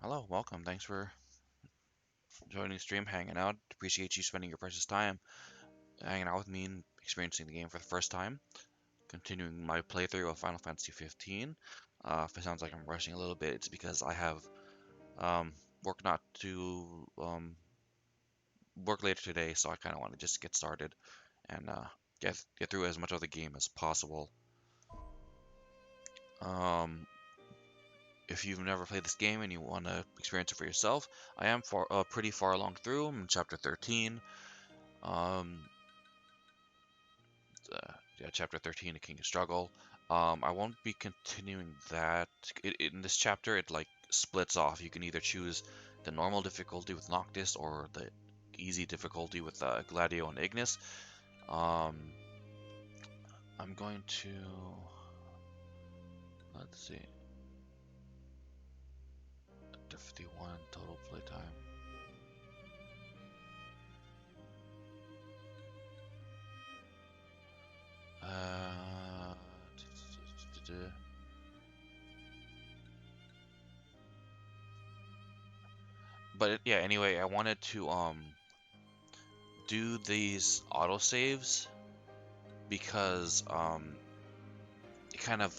Hello, welcome. Thanks for joining the stream, hanging out. Appreciate you spending your precious time hanging out with me and experiencing the game for the first time. Continuing my playthrough of Final Fantasy 15. If it sounds like I'm rushing a little bit, it's because I have um, work not to work later today, so I kind of want to just get started and get through as much of the game as possible. Um, if you've never played this game and you want to experience it for yourself, I am pretty far along through. I'm in chapter 13. Um, yeah, chapter 13, A King of Struggle. I won't be continuing that. In this chapter, it like splits off. You can either choose the normal difficulty with Noctis or the easy difficulty with Gladio and Ignis. Um, I'm going to let's see, 51 total playtime. Uh, but yeah, anyway, I wanted to do these autosaves because it kind of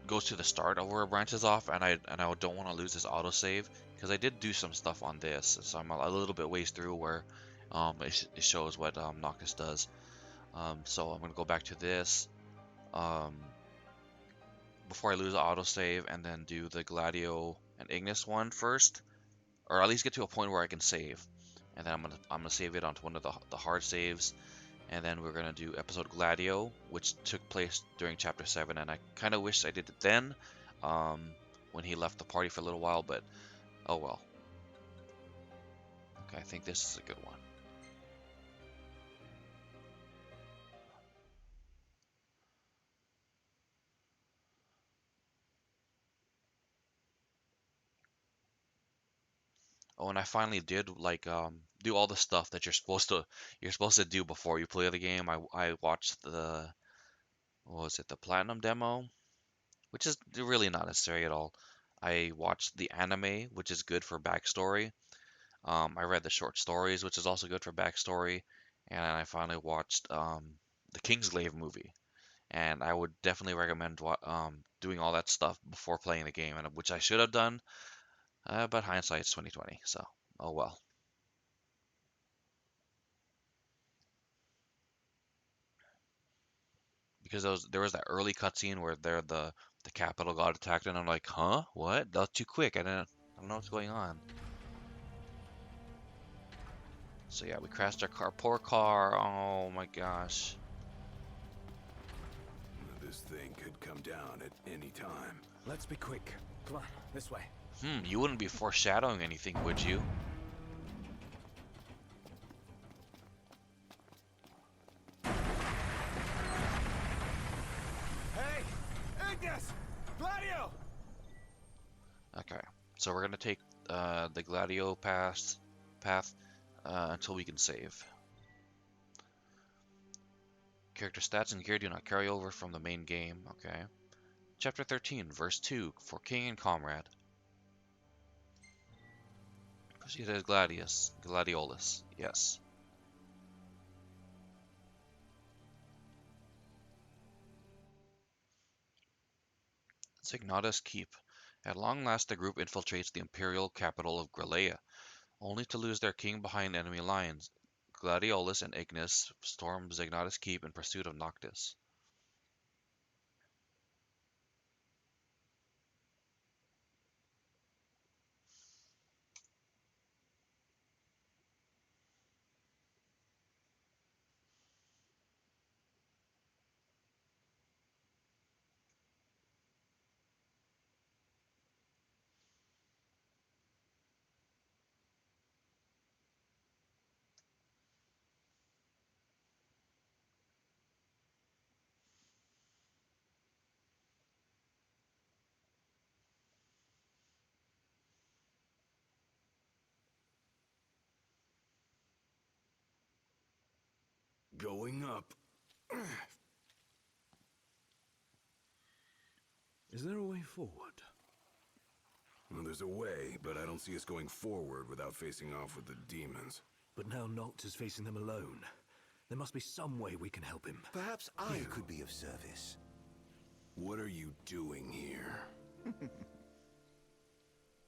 goes to the start of where it branches off, and I don't want to lose this autosave because I did do some stuff on this, so I'm a little bit ways through where it shows what Noctis does. So I'm gonna go back to this um, before I lose the autosave, and then do the Gladio and Ignis one first, or at least get to a point where I can save, and then I'm gonna save it onto one of the hard saves, and then we're gonna do episode Gladio, which took place during chapter 7, and I kind of wish I did it then, um, when he left the party for a little while, but oh well. Okay, I think this is a good one. Oh, and I finally did like do all the stuff that you're supposed to do before you play the game. I watched the what was it, the Platinum demo, which is really not necessary at all. I watched the anime, which is good for backstory. I read the short stories, which is also good for backstory, and I finally watched the Kingsglaive movie. And I would definitely recommend doing all that stuff before playing the game, and which I should have done, but hindsight's 2020, so oh well. Because there was that early cutscene where the capital got attacked, and I'm like, huh, what? That was too quick. I don't know what's going on. So yeah, we crashed our car, poor car. Oh my gosh. This thing could come down at any time. Let's be quick. Come on, this way. You wouldn't be foreshadowing anything, would you? Hey! Ignis! Gladio! Okay, so we're gonna take the Gladio path until we can save. Character stats and gear do not carry over from the main game. Okay. Chapter 13, verse 2, for King and Comrade. Proceed as Gladiolus. Yes. Signatus Keep. At long last, the group infiltrates the imperial capital of Gralea, only to lose their king behind enemy lines. Gladiolus and Ignis storm Signatus Keep in pursuit of Noctis. Going up. Is there a way forward? there's a way, but I don't see us going forward without facing off with the demons. But now Noct is facing them alone. There must be some way we can help him. Perhaps I could be of service. What are you doing here?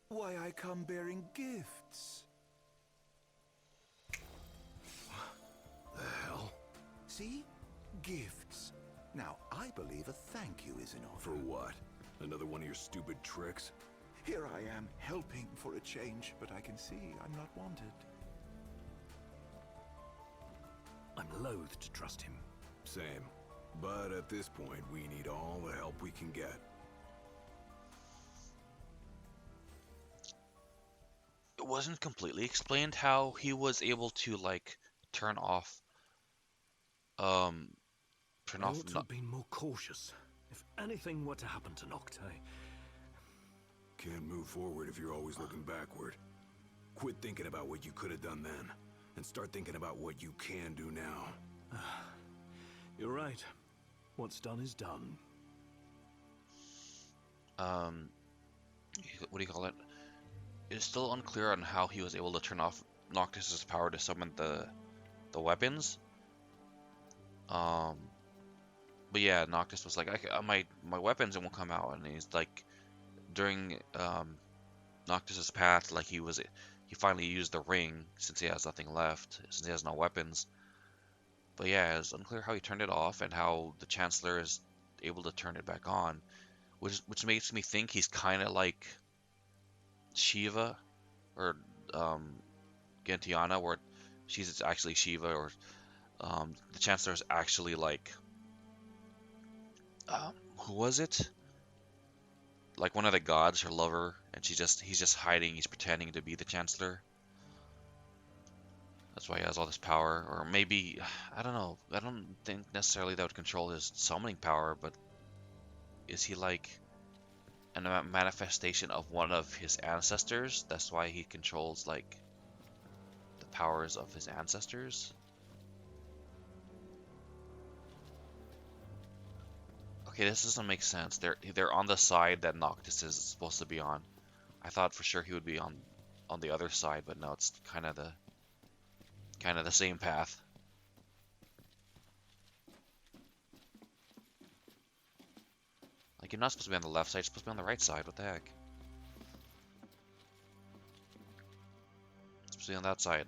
Why, I come bearing gifts. The hell? See? Gifts. Now, I believe a thank you is in order. For what? Another one of your stupid tricks? Here I am, helping for a change, but I can see I'm not wanted. I'm loath to trust him. Same. But at this point, we need all the help we can get. It wasn't completely explained how he was able to like turn off I turn off ought to have been more cautious. If anything were to happen to Noct, Can't move forward if you're always looking backward. Quit thinking about what you could have done then, and start thinking about what you can do now. You're right. What's done is done. what do you call it? It's still unclear on how he was able to turn off Noctis's power to summon the weapons. But yeah, Noctis was like, my weapons won't come out, and he's like, during Noctis's path, like he finally used the ring since he has nothing left, since he has no weapons. But yeah, it's unclear how he turned it off and how the Chancellor is able to turn it back on, which makes me think he's kind of like Shiva or Gentiana, where she's actually Shiva, or the Chancellor is actually like who was it? Like one of the gods, her lover, and he's just hiding. He's pretending to be the Chancellor. That's why he has all this power, or maybe I don't know. I don't think necessarily that would control his summoning power, but is he like a manifestation of one of his ancestors? That's why he controls like the powers of his ancestors. Okay, this doesn't make sense. They're on the side that Noctis is supposed to be on. I thought for sure he would be on the other side, but no, it's kind of the same path. Like, you're not supposed to be on the left side, you're supposed to be on the right side. What the heck? You're supposed to be on that side.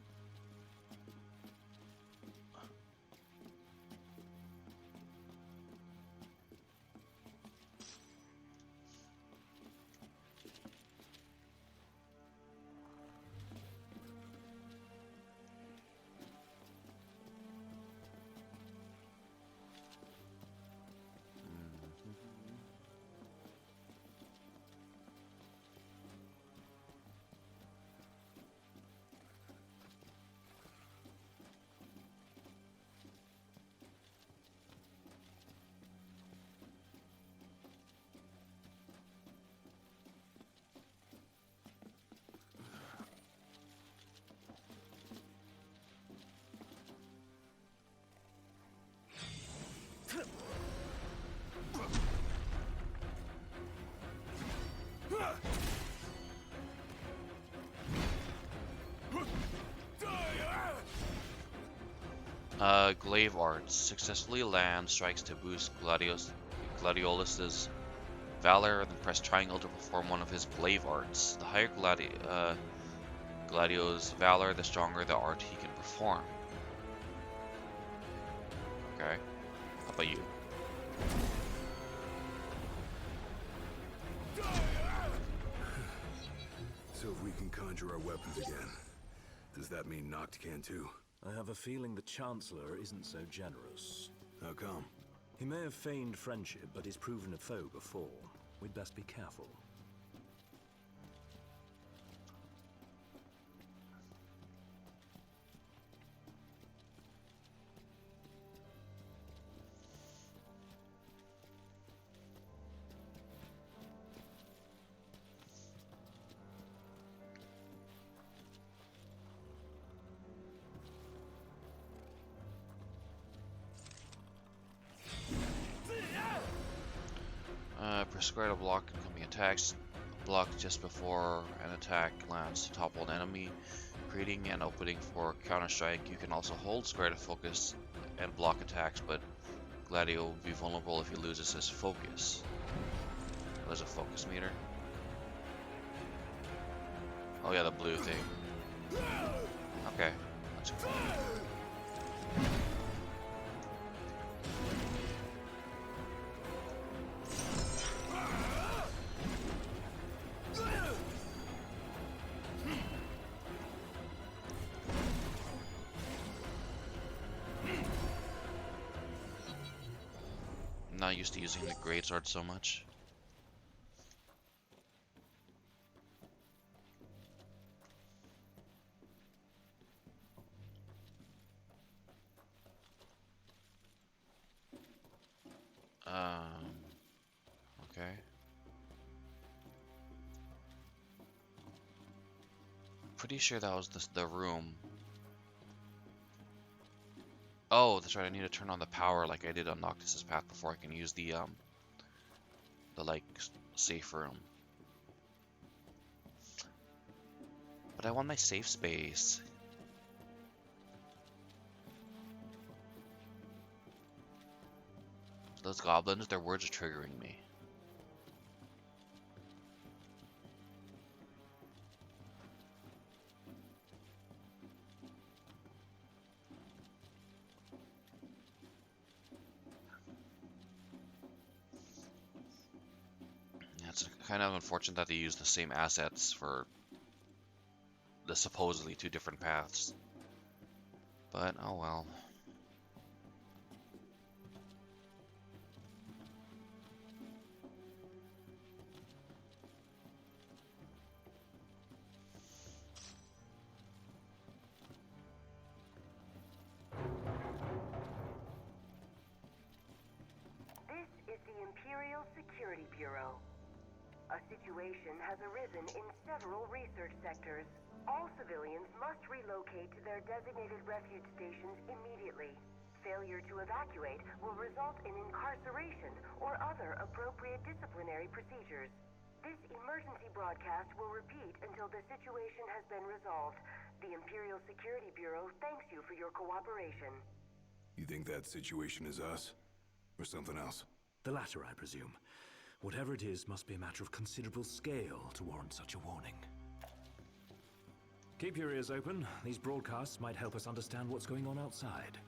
Glaive Arts successfully land strikes to boost Gladiolus's valor, then press triangle to perform one of his Glaive Arts. The higher Gladio's valor, the stronger the art he can perform. Okay, how about you? So if we can conjure our weapons again, does that mean Noct can too? I have a feeling the Chancellor isn't so generous. How come? He may have feigned friendship, but he's proven a foe before. We'd best be careful. Prescribe a block incoming attacks. block just before an attack lands to topple an enemy, creating an opening for Counter-Strike. You can also hold square to focus and block attacks, but Gladio will be vulnerable if he loses his focus. There's a focus meter. Oh yeah, the blue thing. Okay, that's cool. I'm not used to using the greatsword so much. Okay. Pretty sure that was the room. Oh, that's right. I need to turn on the power like I did on Noctis's Path before I can use the like safe room. But I want my safe space. Those goblins, their words are triggering me. Yeah, it's kind of unfortunate that they use the same assets for the supposedly two different paths. But, oh well. This is the Imperial Security Bureau. A situation has arisen in several research sectors. All civilians must relocate to their designated refuge stations immediately. Failure to evacuate will result in incarceration or other appropriate disciplinary procedures. This emergency broadcast will repeat until the situation has been resolved. The Imperial Security Bureau thanks you for your cooperation. You think that situation is us? Or something else? The latter, I presume. Whatever it is must be a matter of considerable scale to warrant such a warning. Keep your ears open. These broadcasts might help us understand what's going on outside.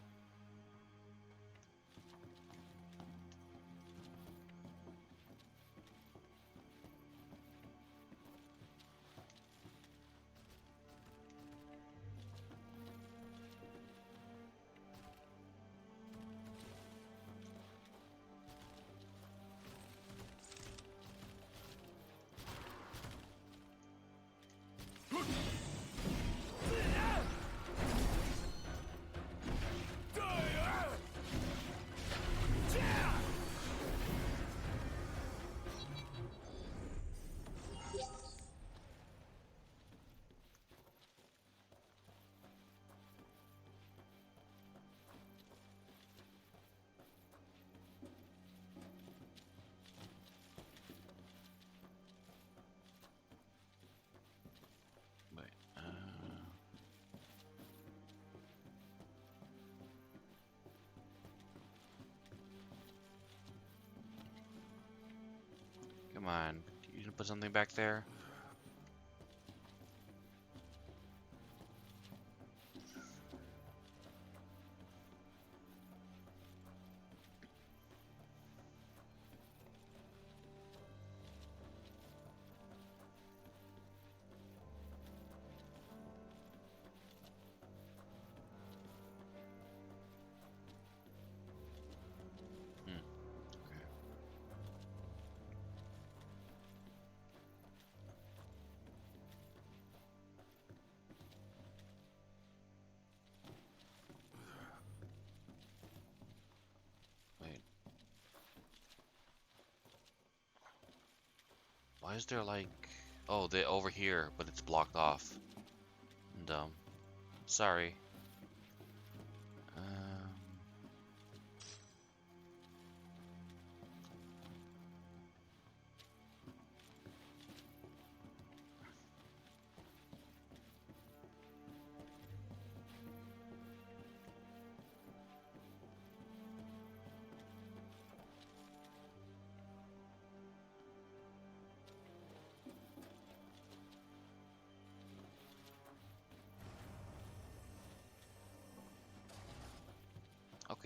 Wait, come on, you didn't put something back there? Okay. Wait. Why is there like... Oh, they over here, but it's blocked off. Dumb. Sorry.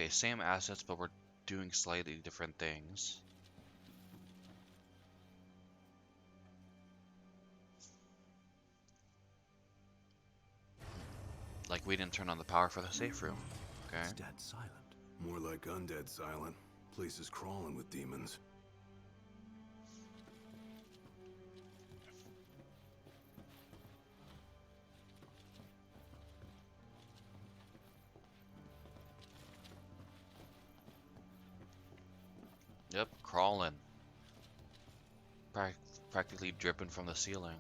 Okay, same assets, but we're doing slightly different things. Like we didn't turn on the power for the safe room. Okay. It's dead silent. More like undead silent. Place is crawling with demons. Yep, crawling. Practically dripping from the ceiling.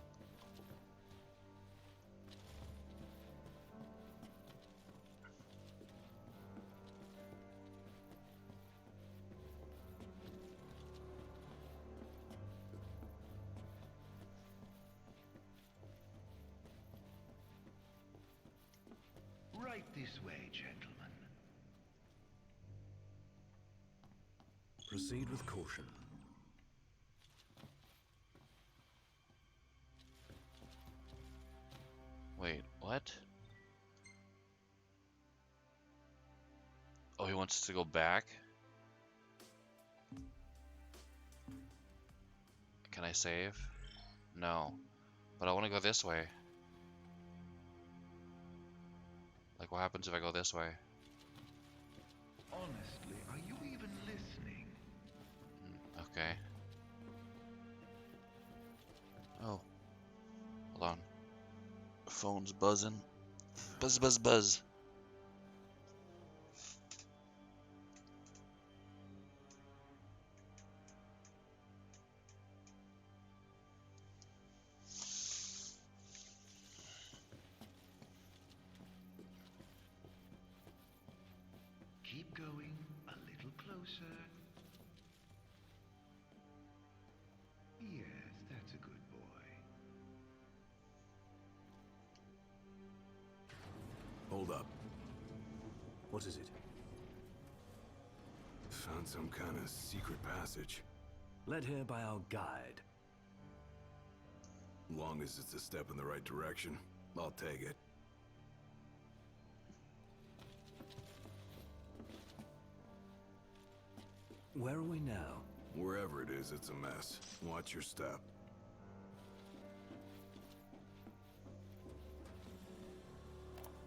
Right this way, gentlemen. Proceed with caution. Wait, what? Oh, he wants us to go back? Can I save? No. But I want to go this way. Like, what happens if I go this way? Honestly, are you even listening? Okay. Oh. Hold on. Phone's buzzing. Buzz, buzz, buzz. Keep going a little closer. Yes, that's a good boy. Hold up. What is it? Found some kind of secret passage. Led here by our guide. Long as it's a step in the right direction, I'll take it. Where are we now? Wherever it is, it's a mess. Watch your step.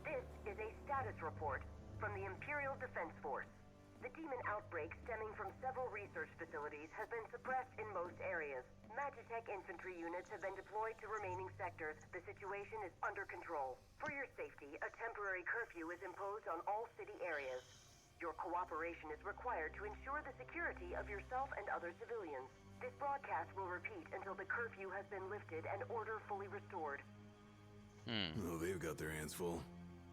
This is a status report from the Imperial Defense Force. The demon outbreak stemming from several research facilities has been suppressed in most areas. Magitech infantry units have been deployed to remaining sectors. The situation is under control. For your safety, a temporary curfew is imposed on all city areas. Your cooperation is required to ensure the security of yourself and other civilians. This broadcast will repeat until the curfew has been lifted and order fully restored. Oh, they've got their hands full.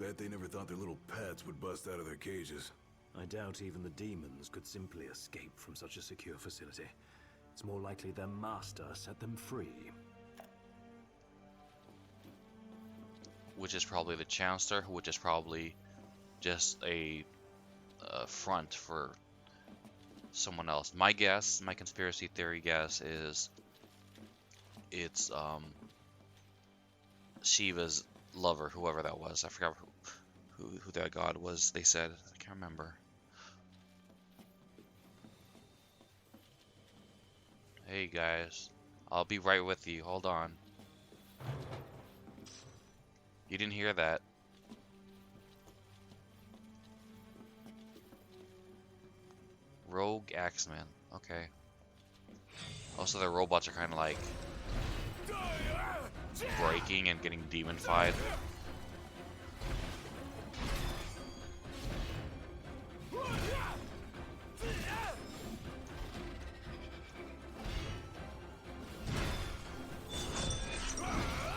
Bet they never thought their little pets would bust out of their cages. I doubt even the demons could simply escape from such a secure facility. It's more likely their master set them free. Which is probably the Chancellor, which is probably just a front for someone else. My guess, my conspiracy theory guess is it's Shiva's lover, whoever that was. I forgot who that god was. They said, I can't remember. Hey guys, I'll be right with you. Hold on. You didn't hear that. Rogue Axeman. Okay. Also, the robots are kind of like breaking and getting demonified.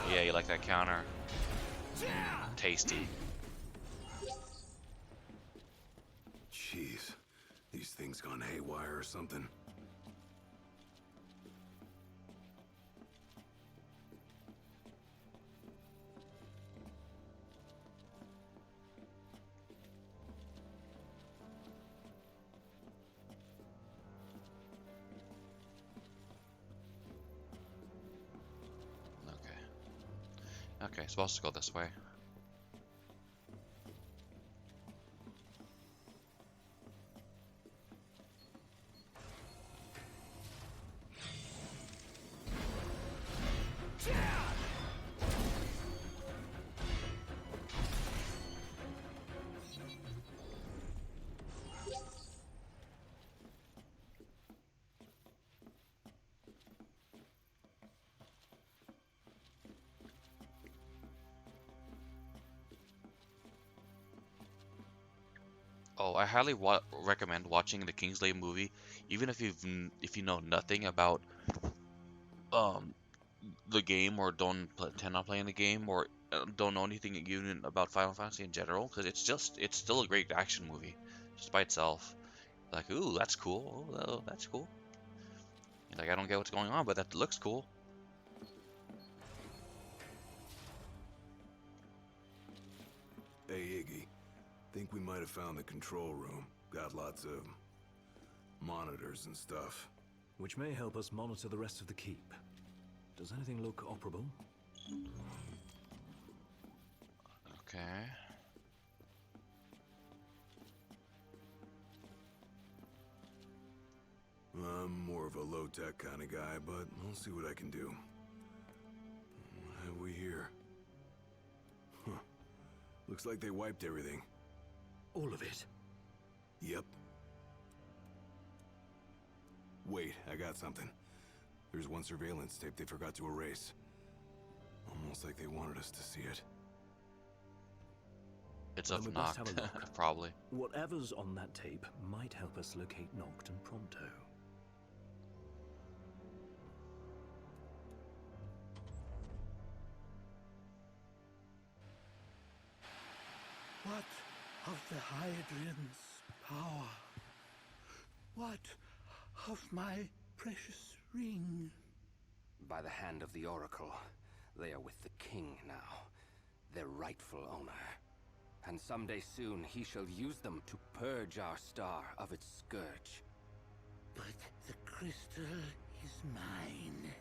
Yeah, you like that counter? Tasty. Jeez. These things gone haywire or something. Okay, supposed to go this way. Oh, I highly recommend watching the Kingsley movie, even if if you know nothing about um the game or don't intend on playing the game or don't know anything even about Final Fantasy in general, because it's still a great action movie just by itself. Like, ooh, that's cool. Oh, that's cool. Like, I don't get what's going on, but that looks cool. Hey, Iggy. Think we might have found the control room. Got lots of monitors and stuff. Which may help us monitor the rest of the keep. Does anything look operable? Okay. I'm more of a low-tech kind of guy, but I'll see what I can do. What have we here? Huh. Looks like they wiped everything. All of it? Yep. Wait, I got something. There's one surveillance tape they forgot to erase. Almost like they wanted us to see it. It's Then of we best have a Noct, look. probably. Whatever's on that tape might help us locate Noct and Pronto. What of the Hydraean's power? What of my precious ring? By the hand of the Oracle, they are with the king now, their rightful owner. And someday soon he shall use them to purge our star of its scourge. But the crystal is mine.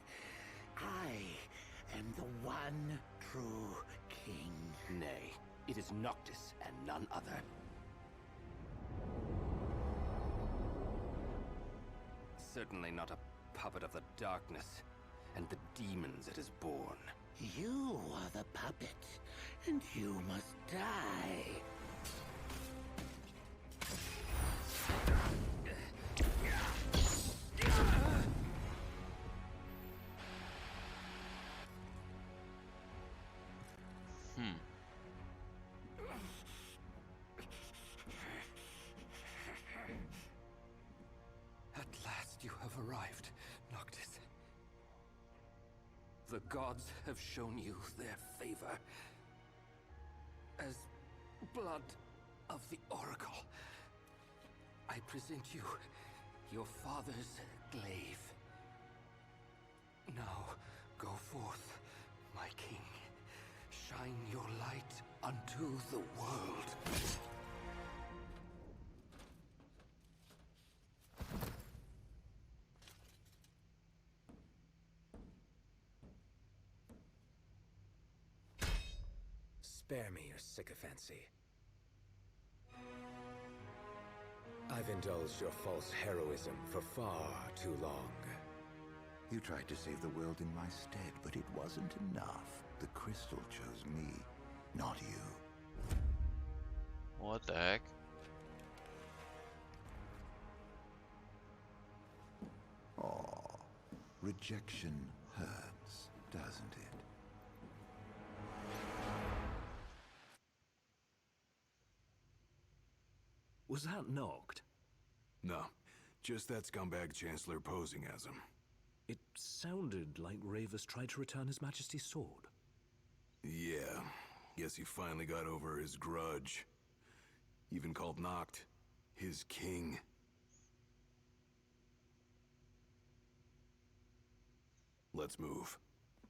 I am the one true king. Nay, it is Noctis and none other. Certainly not a puppet of the darkness and the demons it has born. You are the puppet, and you must die. At last you have arrived, Noctis. The gods have shown you their favor. As blood of the Oracle, I present you your father's glaive. Now, go forth, my king. Shine your light unto the world. Spare me your sycophancy. I've indulged your false heroism for far too long. You tried to save the world in my stead, but it wasn't enough. The crystal chose me, not you. What the heck? Aw, rejection hurts, doesn't it? Was that Noct? No, just that scumbag Chancellor posing as him. It sounded like Ravus tried to return His Majesty's sword. Yeah, guess he finally got over his grudge. Even called Noct his king. Let's move.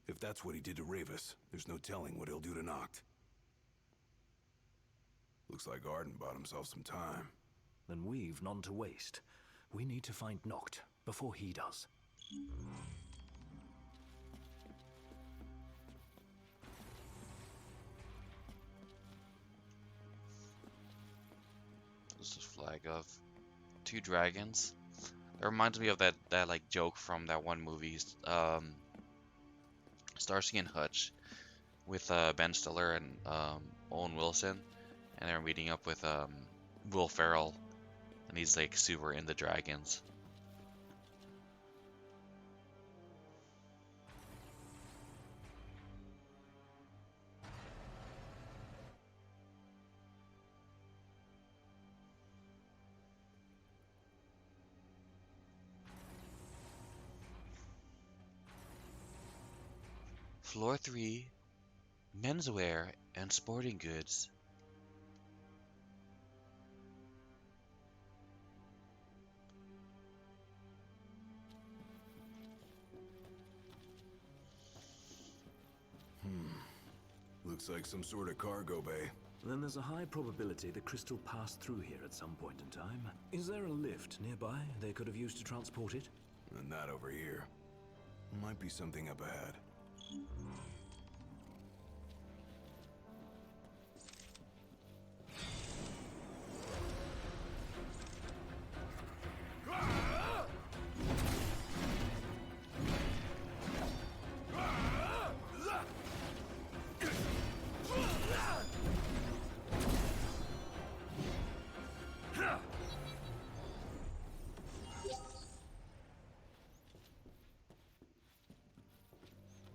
If that's what he did to Ravus, there's no telling what he'll do to Noct. Looks like Arden bought himself some time. Then we've none to waste. We need to find Noct before he does. This is a flag of 2 dragons. That reminds me of that like joke from that one movie, Starsky and Hutch, with Ben Stiller and Owen Wilson, and they're meeting up with Will Ferrell, and he's like super into dragons. Floor 3, menswear and sporting goods. Looks like some sort of cargo bay. Then there's a high probability the crystal passed through here at some point in time. Is there a lift nearby they could have used to transport it? Not over here. Might be something up ahead.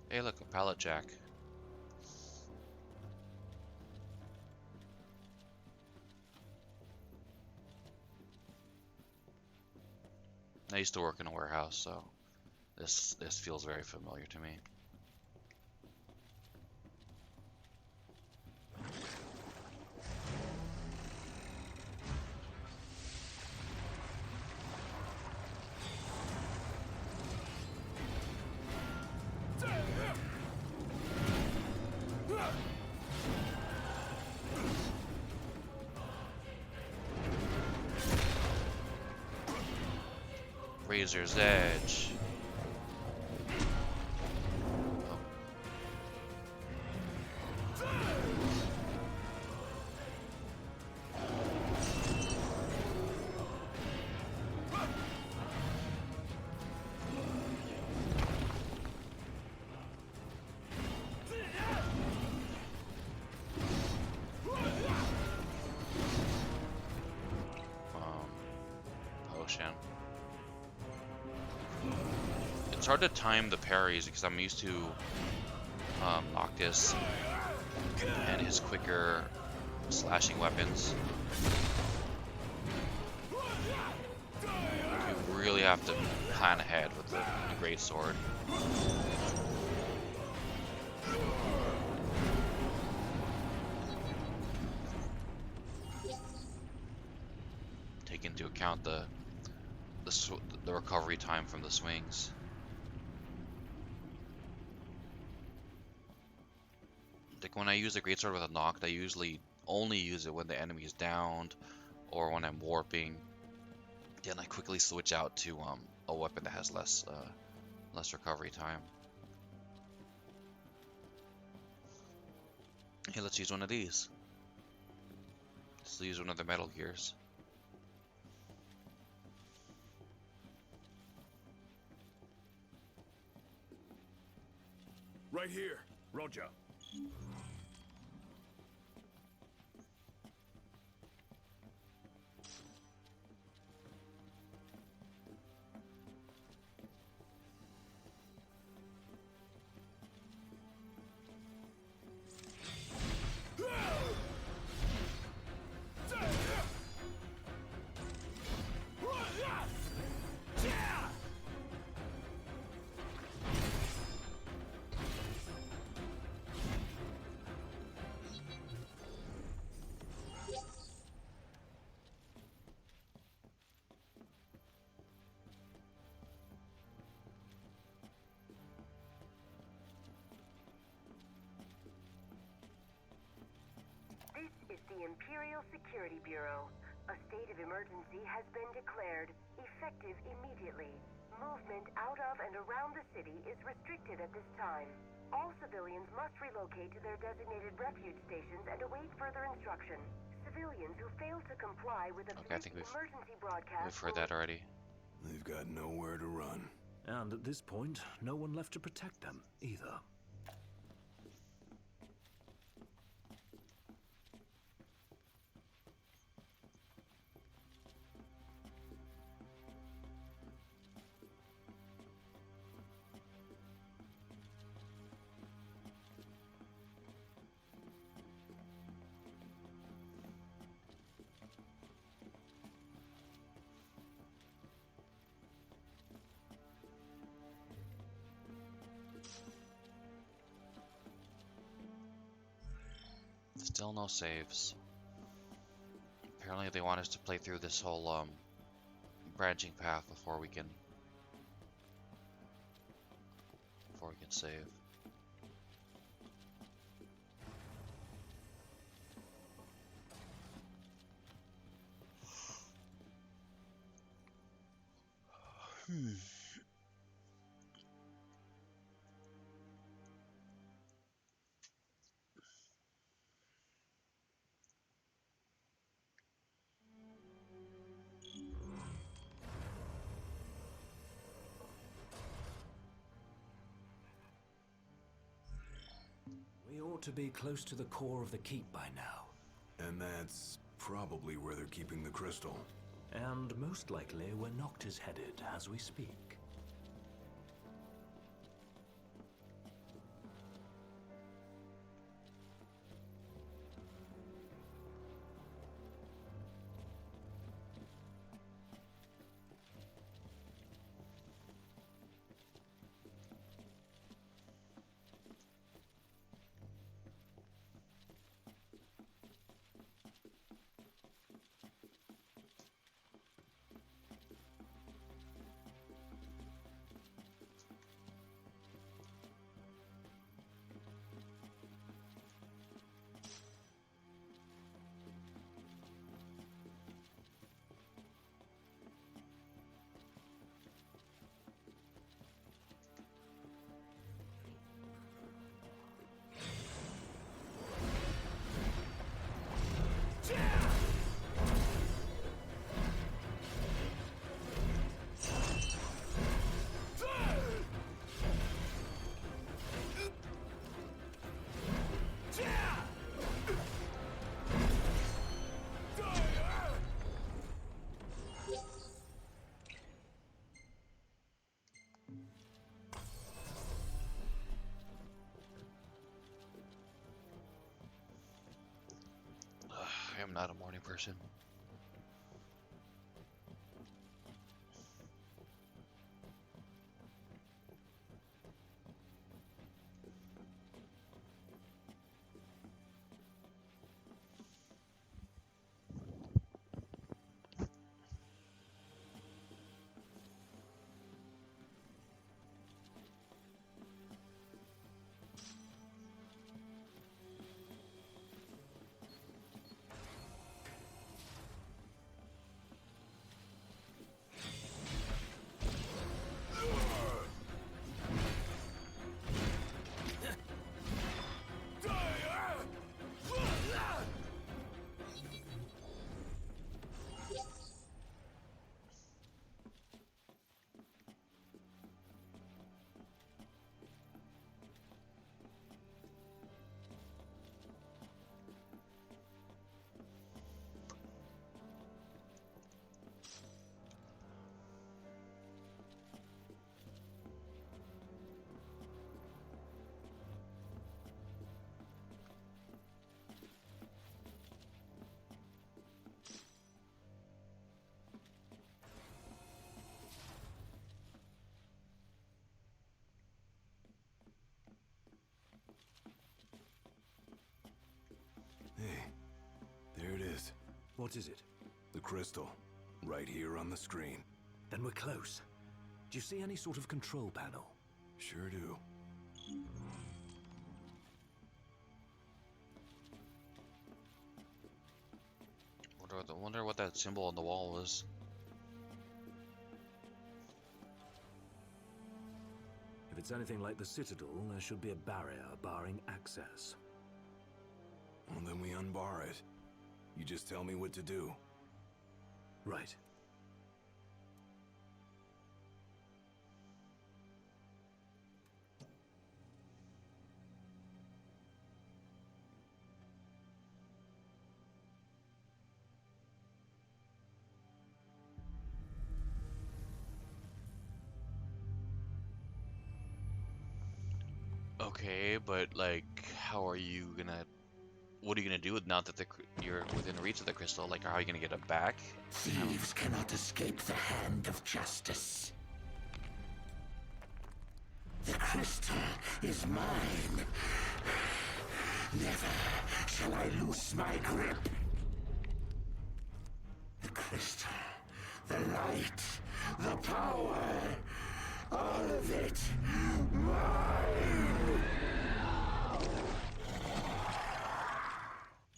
Hey, look, a pallet jack. I used to work in a warehouse, so this feels very familiar to me. Razor's Edge. Oh. Potion. It's hard to time the parries because I'm used to Noctis and his quicker slashing weapons. You really have to plan ahead with the great sword. Take into account the recovery time from the swings. Like when I use a greatsword with a Noct, I usually only use it when the enemy is downed or when I'm warping. Then I quickly switch out to a weapon that has less recovery time. Okay, let's use one of these. Let's use one of the Metal Gears. Right here. Roger. This is the Imperial Security Bureau. A state of emergency has been declared, effective immediately. Movement out of and around the city is restricted at this time. All civilians must relocate to their designated refuge stations and await further instruction. Civilians who fail to comply with the Okay, I think emergency broadcast we've heard that already. They've got nowhere to run. And at this point, no one left to protect them, either. Still no saves. Apparently they want us to play through this whole branching path before we can save. We ought to be close to the core of the keep by now. And that's probably where they're keeping the crystal. And most likely where Noctis headed as we speak. I am not a morning person. Hey, there it is. What is it? The crystal. Right here on the screen. Then we're close. Do you see any sort of control panel? Sure do. Wonder what that symbol on the wall was. If it's anything like the Citadel, there should be a barrier barring access. Well, then we unbar it. You just tell me what to do. Right. Okay, but like, how are you gonna? What are you gonna do now that you're within reach of the crystal? Like, how are you gonna get it back? Thieves cannot escape the hand of justice. The crystal is mine. Never shall I loose my grip? The crystal, the light, the power, all of it mine!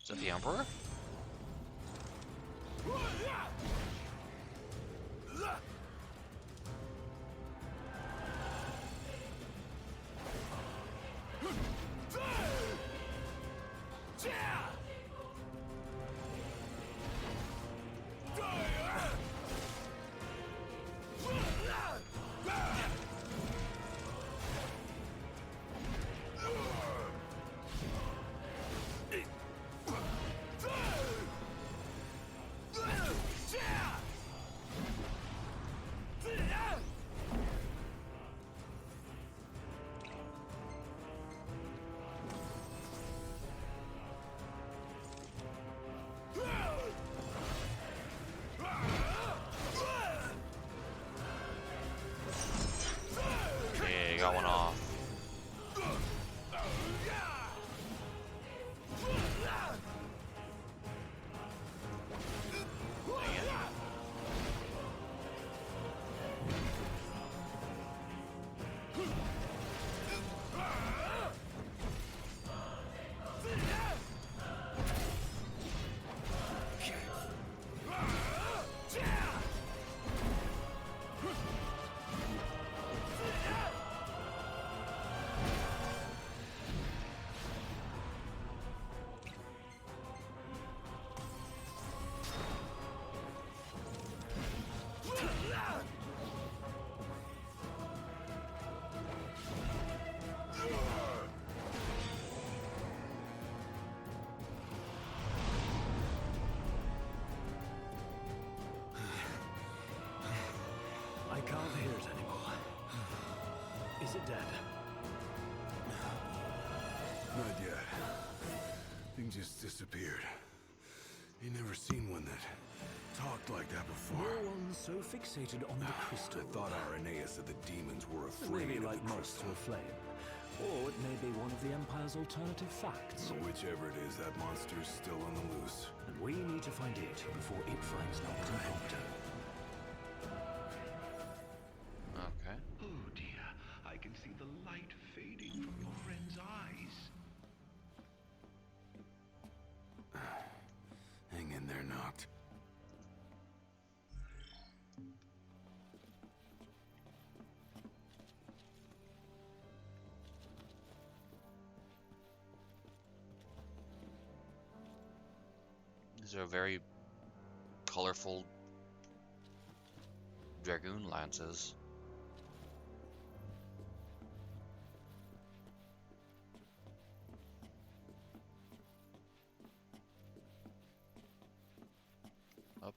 Is that the Emperor? Okay, got one off. I can't hear it anymore. Is it dead? Not yet. Thing just disappeared. You never seen one that talked like that before. No one's so fixated on the crystal. I thought Irenaeus said the demons were It afraid may be of like the moths to crystal. a flame. Or it may be one of the Empire's alternative facts. So whichever it is, that monster's still on the loose. And we need to find it before it finds Dr. Proctor. Okay. Oh dear, I can see the light fading from your friend's eyes. Hang in there, Noct. These are very colorful dragoon lances. Up.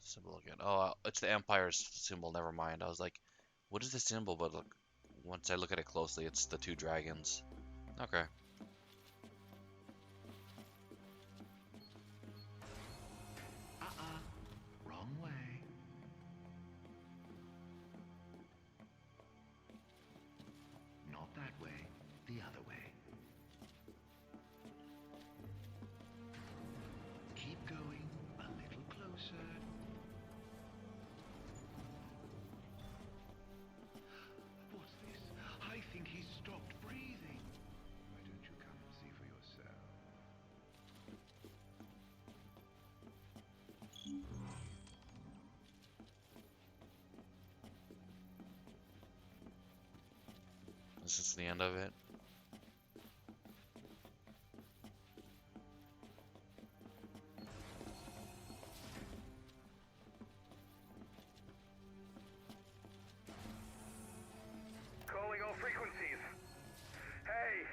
Symbol again. Oh, it's the Empire's symbol. Never mind. I was like, what is the symbol? But look, once I look at it closely, it's the two dragons. Okay. Wrong way. Not that way, the other way. Keep going, a little closer. What's this? I think he's stopped breathing. Why don't you come and see for yourself? This is the end of it. Calling all frequencies. Hey!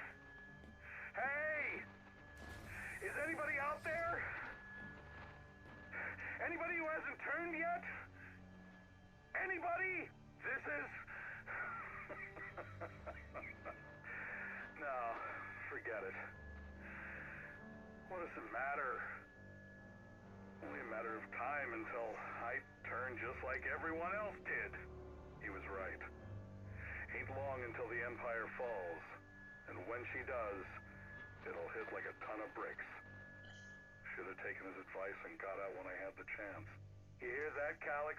Hey! Is anybody out there? Anybody who hasn't turned yet? Anybody? This is... No, forget it. What does it matter? Only a matter of time until I turn just like everyone else did. He was right. Ain't long until the Empire falls. And when she does, it'll hit like a ton of bricks. Should have taken his advice and got out when I had the chance. You hear that, Calyx?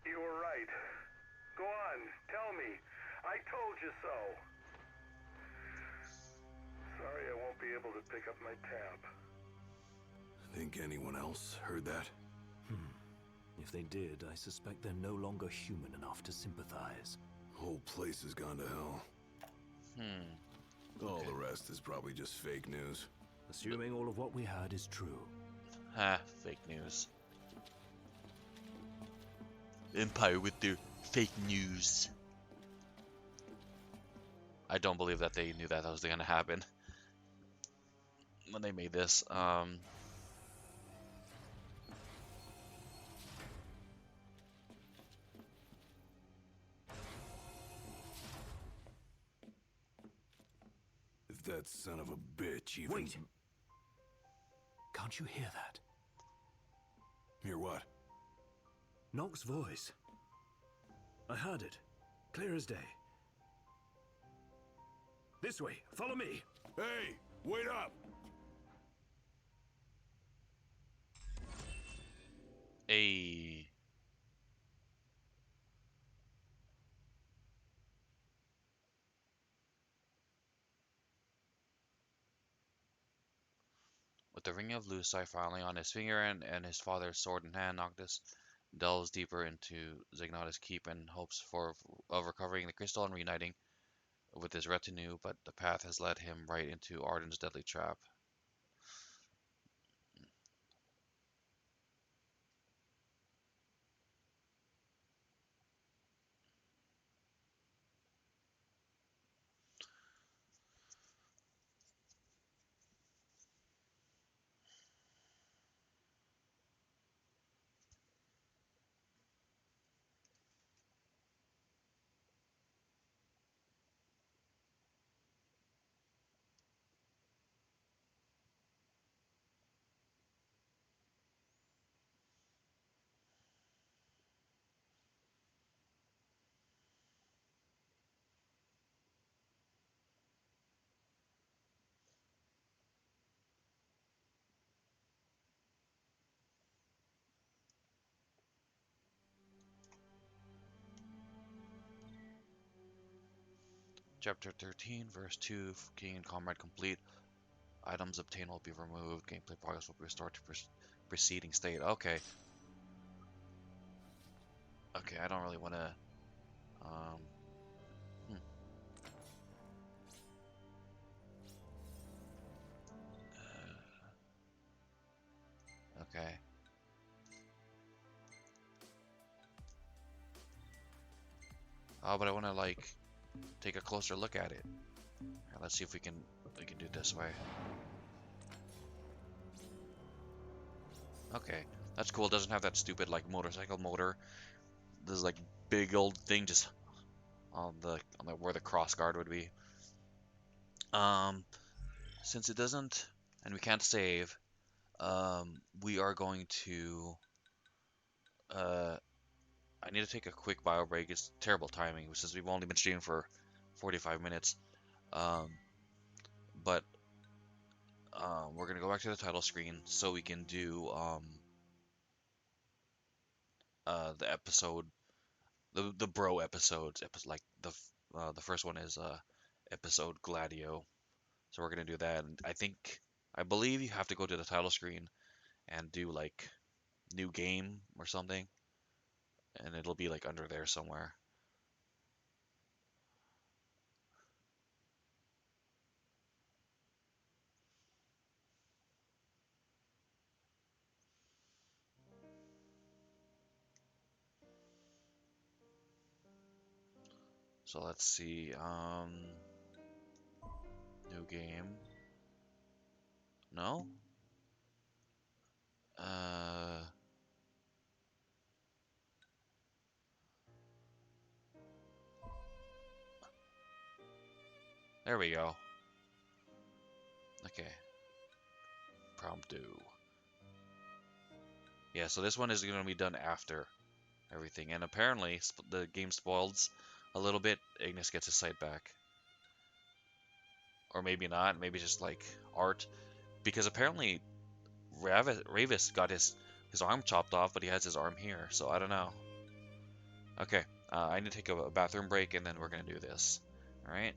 You were right. Go on, tell me. I told you so. Sorry I won't be able to pick up my tab. Think anyone else heard that? If they did, I suspect they're no longer human enough to sympathize. Whole place has gone to hell. All the rest is probably just fake news. Assuming all of what we heard is true. Ha, fake news. Empire with their fake news. I don't believe that they knew that was going to happen when they made this. If that son of a bitch even... Wait! Can't you hear that? Hear what? Nox's voice. I heard it. Clear as day. This way. Follow me. Hey! Wait up! A With the ring of Lucii finally on his finger and his father's sword in hand, Noctis delves deeper into Zegnatus Keep in hopes of recovering the crystal and reuniting with his retinue, but the path has led him right into Arden's deadly trap. Chapter 13, verse 2, King and Comrade complete. Items obtained will be removed. Gameplay progress will be restored to preceding state. Okay. Okay, I don't really want to... Okay. Oh, but I want to, like, take a closer look at it. Right, let's see if we can do it this way. Okay, that's cool. It doesn't have that stupid like motorcycle motor. This like big old thing just on the where the cross guard would be. Since it doesn't, and we can't save, we are going to. I need to take a quick bio break. It's terrible timing since we've only been streaming for 45 minutes. But we're gonna go back to the title screen so we can do the episode, the bro episodes. Like the first one is episode Gladio. So we're gonna do that. And I believe you have to go to the title screen and do like new game or something, and it'll be like under there somewhere. So let's see, new game. No? There we go. Okay. Prompto. Yeah, so this one is going to be done after everything. And apparently, the game spoils a little bit. Ignis gets his sight back. or maybe not. Maybe it's just like art, because apparently Ravis got his arm chopped off, but he has his arm here, so I don't know. Okay, I need to take a bathroom break, and then we're gonna do this. All right.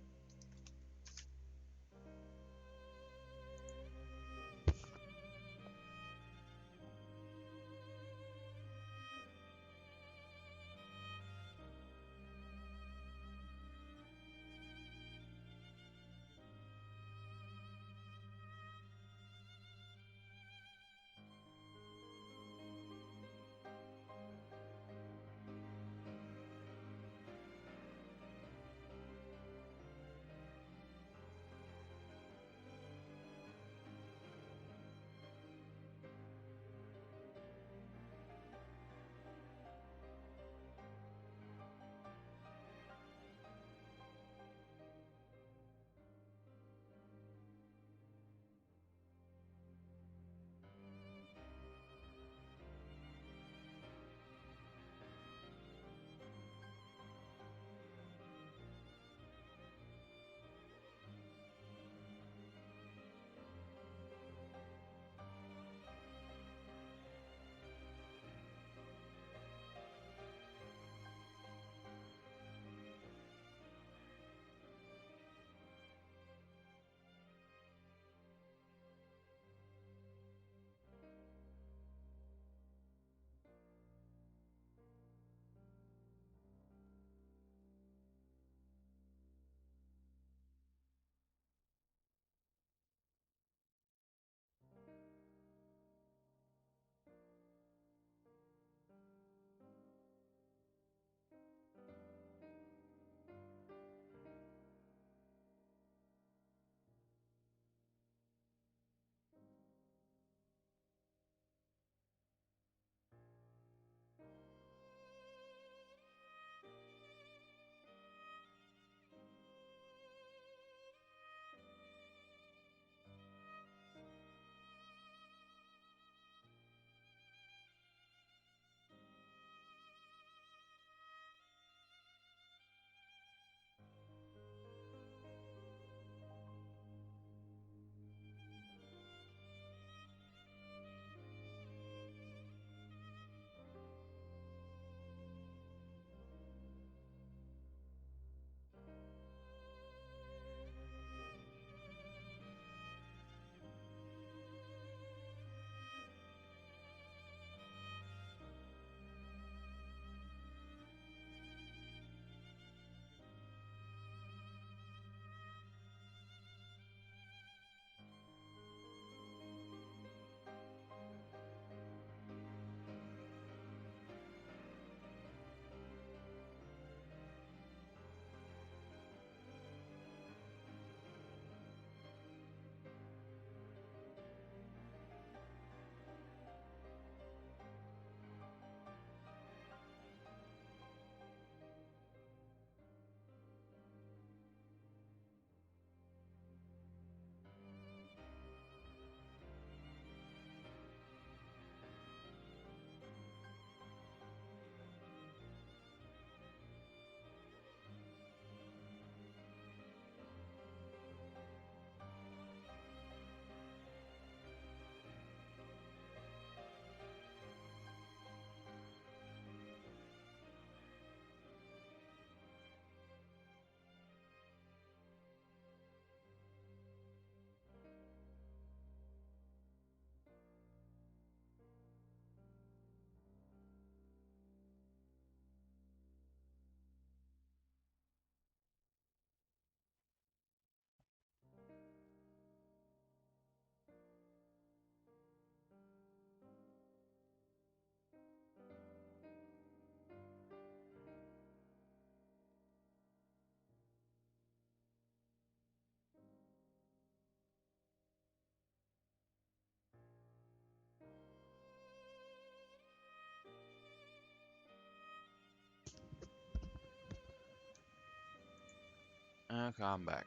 Okay, I'm back.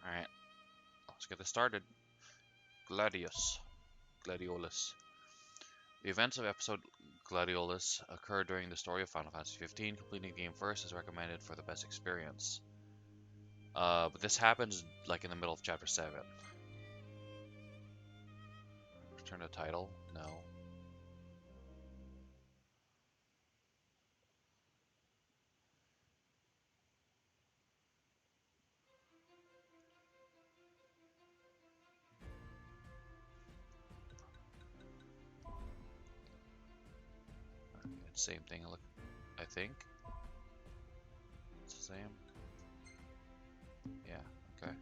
All right, let's get this started. Gladiolus. The events of episode Gladiolus occur during the story of Final Fantasy XV. Completing the game first is recommended for the best experience. But this happens like in the middle of chapter 7. Return to title? No. Same thing, look, I think. It's the same. Yeah, okay.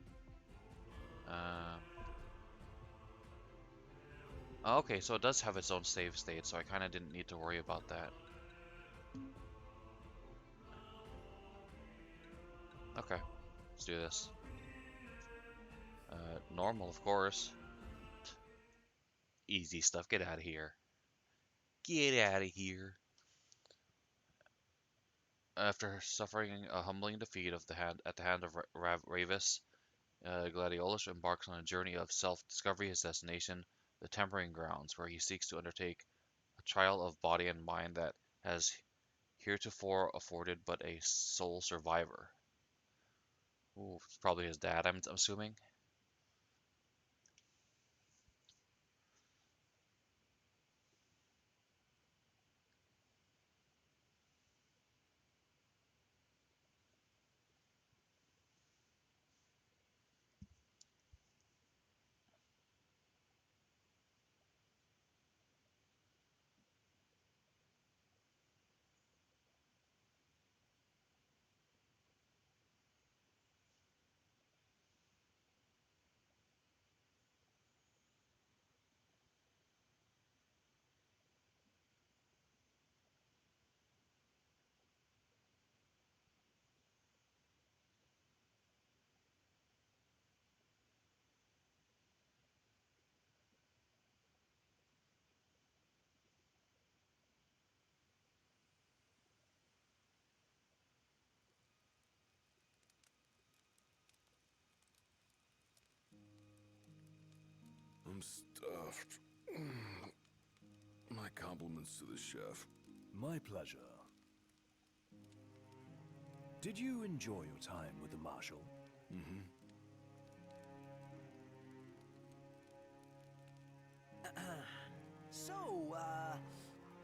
Okay, so it does have its own save state, so I kind of didn't need to worry about that. Okay, let's do this. Normal, of course. Easy stuff, get out of here. Get out of here. After suffering a humbling defeat at the hand of Ravus, Gladiolus embarks on a journey of self-discovery. His destination, the Tempering Grounds, where he seeks to undertake a trial of body and mind that has heretofore afforded but a sole survivor. Ooh, it's probably his dad, I'm assuming. I'm stuffed. My compliments to the chef. My pleasure. Did you enjoy your time with the Marshal? Mm-hmm. So,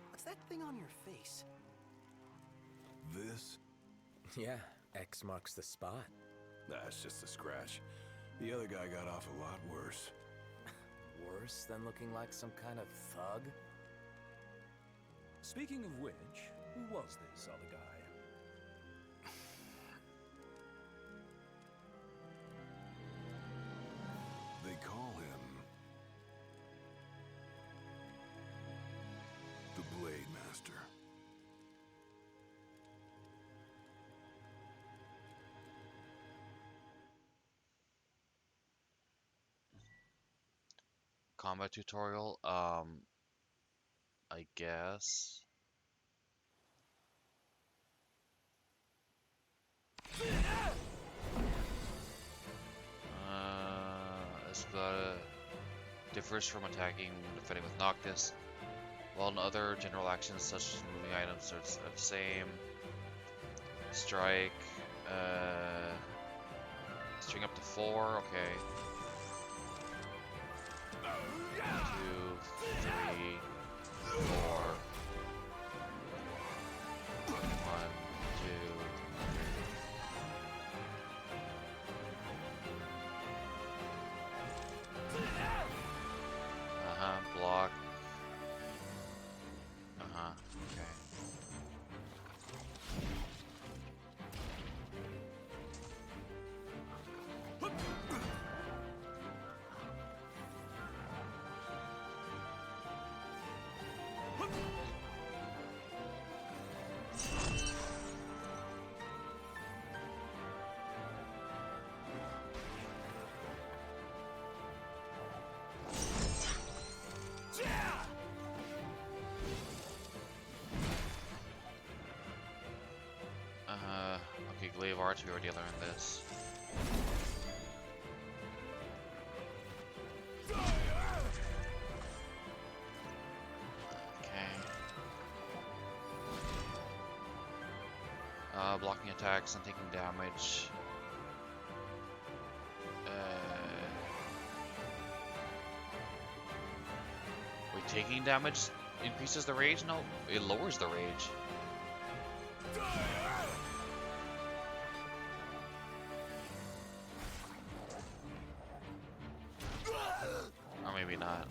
what's that thing on your face? This? Yeah, X marks the spot. That's just a scratch. The other guy got off a lot worse. Worse than looking like some kind of thug? Speaking of which, who was this other guy? They call him the Blade Master. Combat tutorial, I guess. This differs from attacking and defending with Noctis, while in other general actions such as moving items are the same. Strike, string up to 4, okay. 2, 3, 4. 1, 2, 3. Block. Okay. Okay, Glaive Arts, we already learned this. Okay. Blocking attacks and taking damage. taking damage increases the rage? No, it lowers the rage. Or maybe not.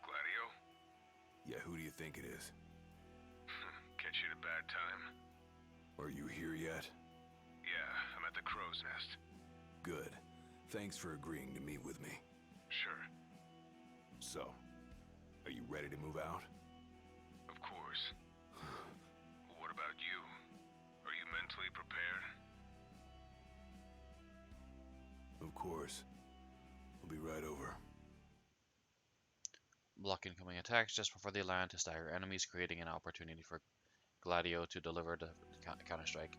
Gladio? Yeah, who do you think it is? Catch you at a bad time. Are you here yet? Yeah, I'm at the Crow's Nest. Good. Thanks for agreeing to meet with me. Sure. So, are you ready to move out? Of course. What about you? Are you mentally prepared? Of course. I'll be right over. Block incoming attacks just before they land to stagger enemies, creating an opportunity for Gladio to deliver the counter-strike.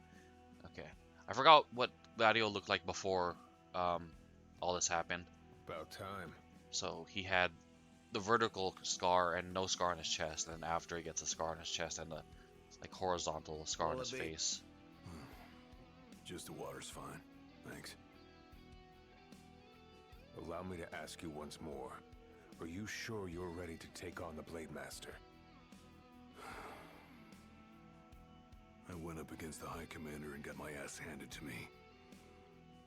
Okay. I forgot what Gladio looked like before all this happened. About time. So he had the vertical scar and no scar on his chest, and after he gets a scar on his chest and the like horizontal scar on his face. Just the water's fine. Thanks. Allow me to ask you once more. Are you sure you're ready to take on the Blade Master? I went up against the High Commander and got my ass handed to me.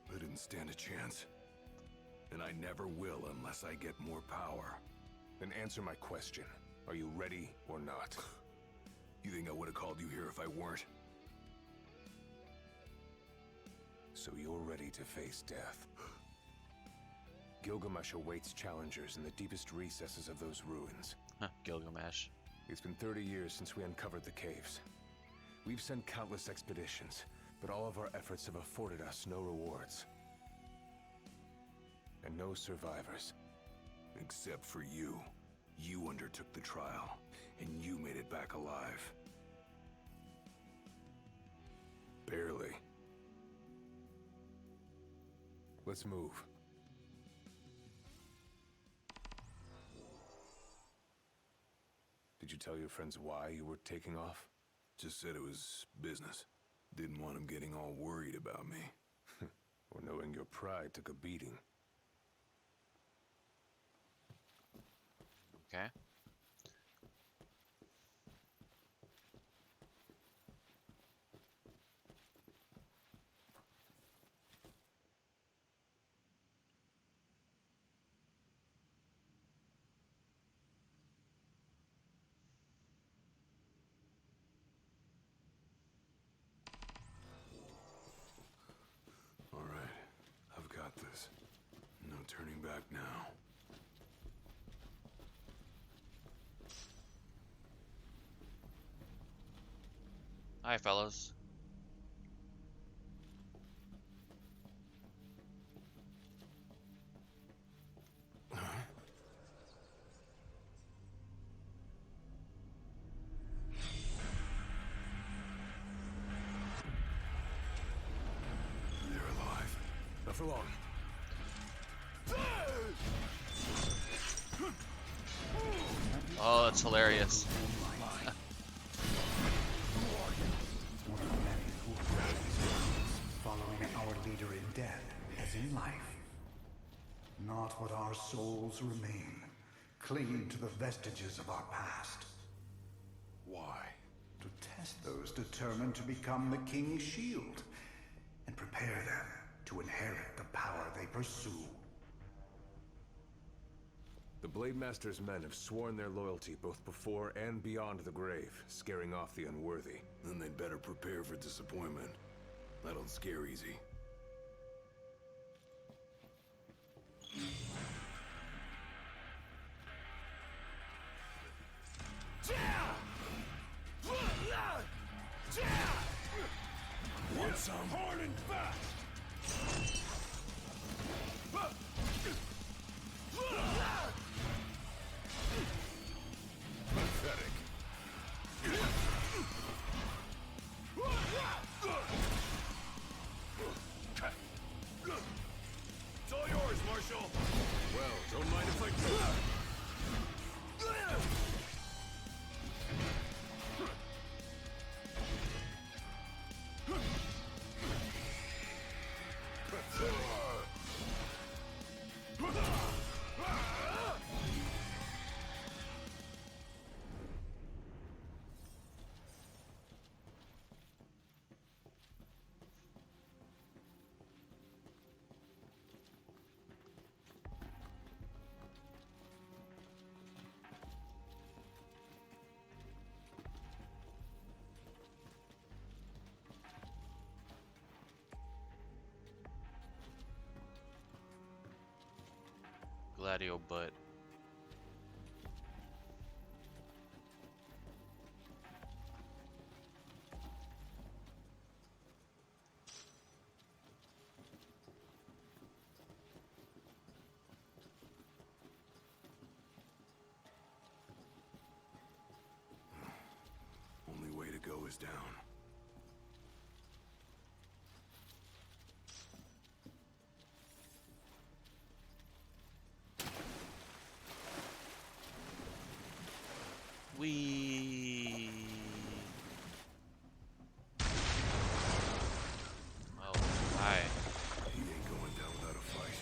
I didn't stand a chance. And I never will unless I get more power. Then answer my question. Are you ready or not? You think I would have called you here if I weren't? So you're ready to face death. Gilgamesh awaits challengers in the deepest recesses of those ruins. Gilgamesh. It's been 30 years since we uncovered the caves. We've sent countless expeditions, but all of our efforts have afforded us no rewards. And no survivors. Except for you. You undertook the trial, and you made it back alive. Barely. Let's move. Did you tell your friends why you were taking off? Just said it was business. Didn't want them getting all worried about me. Or knowing your pride took a beating. Okay. All right, I've got this. No turning back now. Hi, fellas. They're alive. Not for long. Oh, that's hilarious. Following our leader in death as in life. Not what our souls remain, clinging to the vestiges of our past. Why? To test those determined to become the King's shield, and prepare them to inherit the power they pursue. The Blade Master's men have sworn their loyalty both before and beyond the grave, scaring off the unworthy. Then they'd better prepare for disappointment. I don't scare easy. Want some? Hard and fast! Gladio butt. Only way to go is down. We. Oh, hi. He ain't going down without a fight.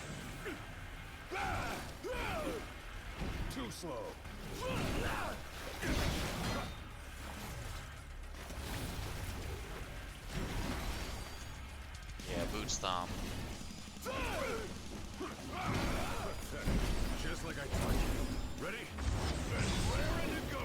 Too slow. Yeah, boot stomp. Just like I taught you. Ready? And raring to go!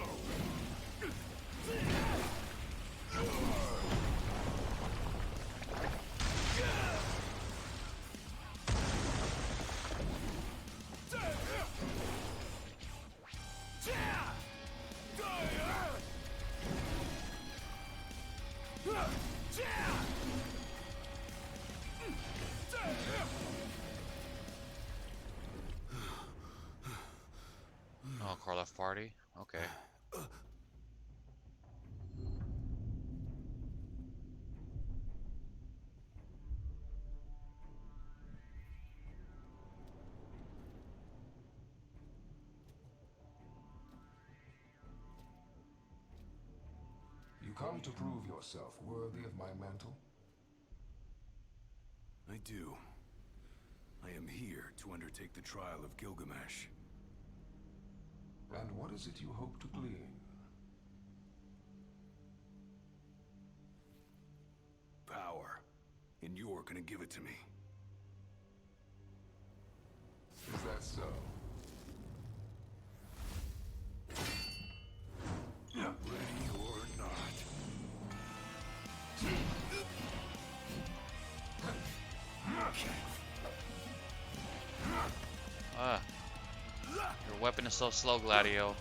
Oh, Karloff party? Okay. You come to prove yourself worthy of my mantle? I do. I am here to undertake the trial of Gilgamesh. And what is it you hope to glean? Power. And you're gonna give it to me. Is that so? Ready or not. Ah. Your weapon is so slow, Gladio.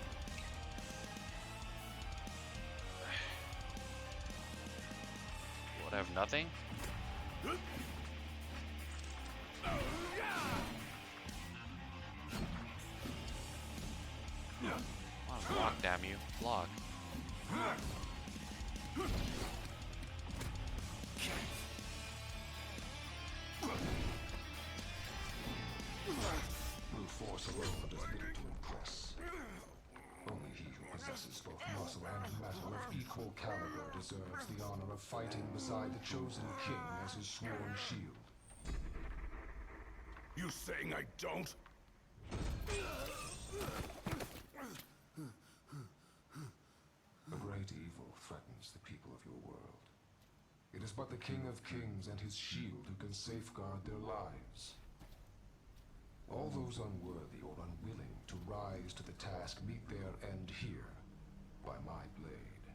What, I have nothing? Come on, block, damn you. Block. Brute force alone does little to impress. Only he who possesses both muscle and metal of equal caliber deserves the honor of fighting beside the chosen king as his sworn shield. You saying I don't? A great evil threatens the people of your world. It is but the King of Kings and his shield who can safeguard their lives. All those unworthy or unwilling to rise to the task meet their end here, by my blade.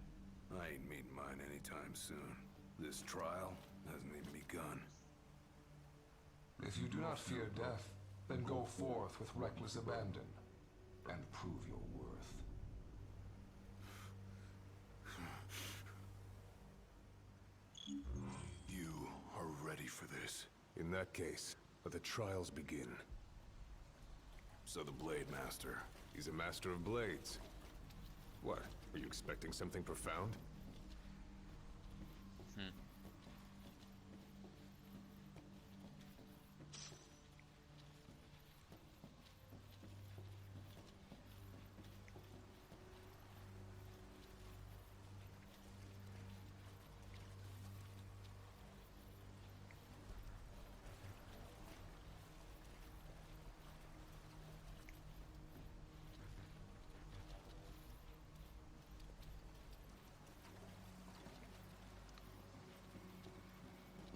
I ain't meeting mine anytime soon. This trial hasn't even begun. If you do not fear death, then go forth with reckless abandon, and prove your worth. You are ready for this. In that case, let the trials begin. So the Blade Master. He's a master of blades. What? Are you expecting something profound?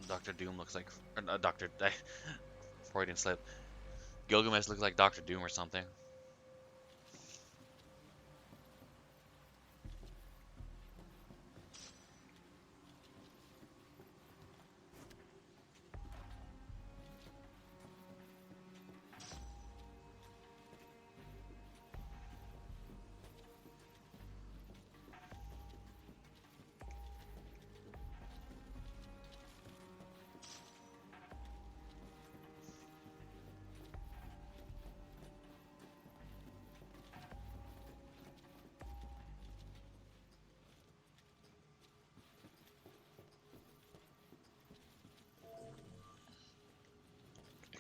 Dr. Doom looks like Dr. Freudian slip. Gilgamesh looks like Dr. Doom or something.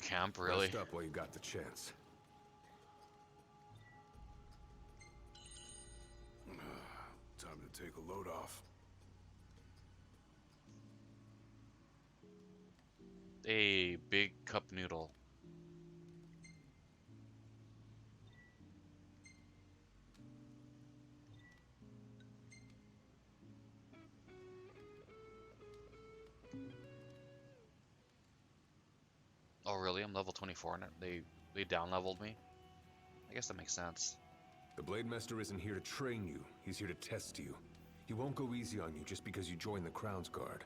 camp, really. Rest up while you got the chance. Time to take a load off. A big cup noodle. Oh really? I'm level 24 and they down leveled me? I guess that makes sense. The Blade Master isn't here to train you, he's here to test you. He won't go easy on you just because you joined the Crown's Guard.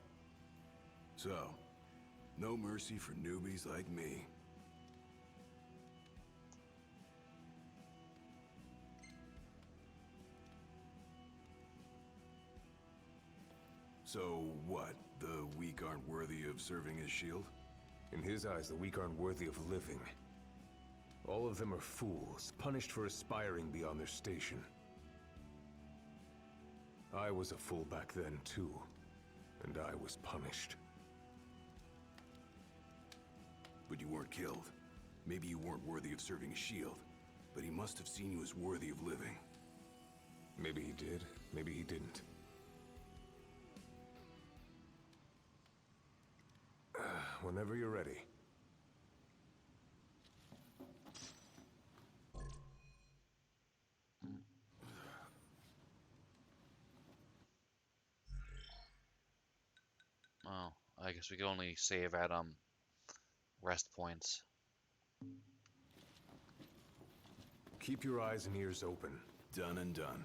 So, no mercy for newbies like me. So what? The weak aren't worthy of serving as shield? In his eyes, the weak aren't worthy of living. All of them are fools, punished for aspiring beyond their station. I was a fool back then, too. And I was punished. But you weren't killed. Maybe you weren't worthy of serving as shield, but he must have seen you as worthy of living. Maybe he did, maybe he didn't. Whenever you're ready. Oh, I guess we can only save at rest points. Keep your eyes and ears open. Done and done.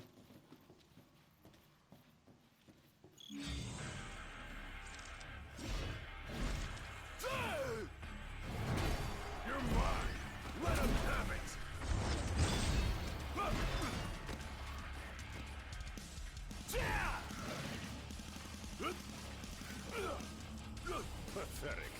You're mine! Let him have it! Pathetic.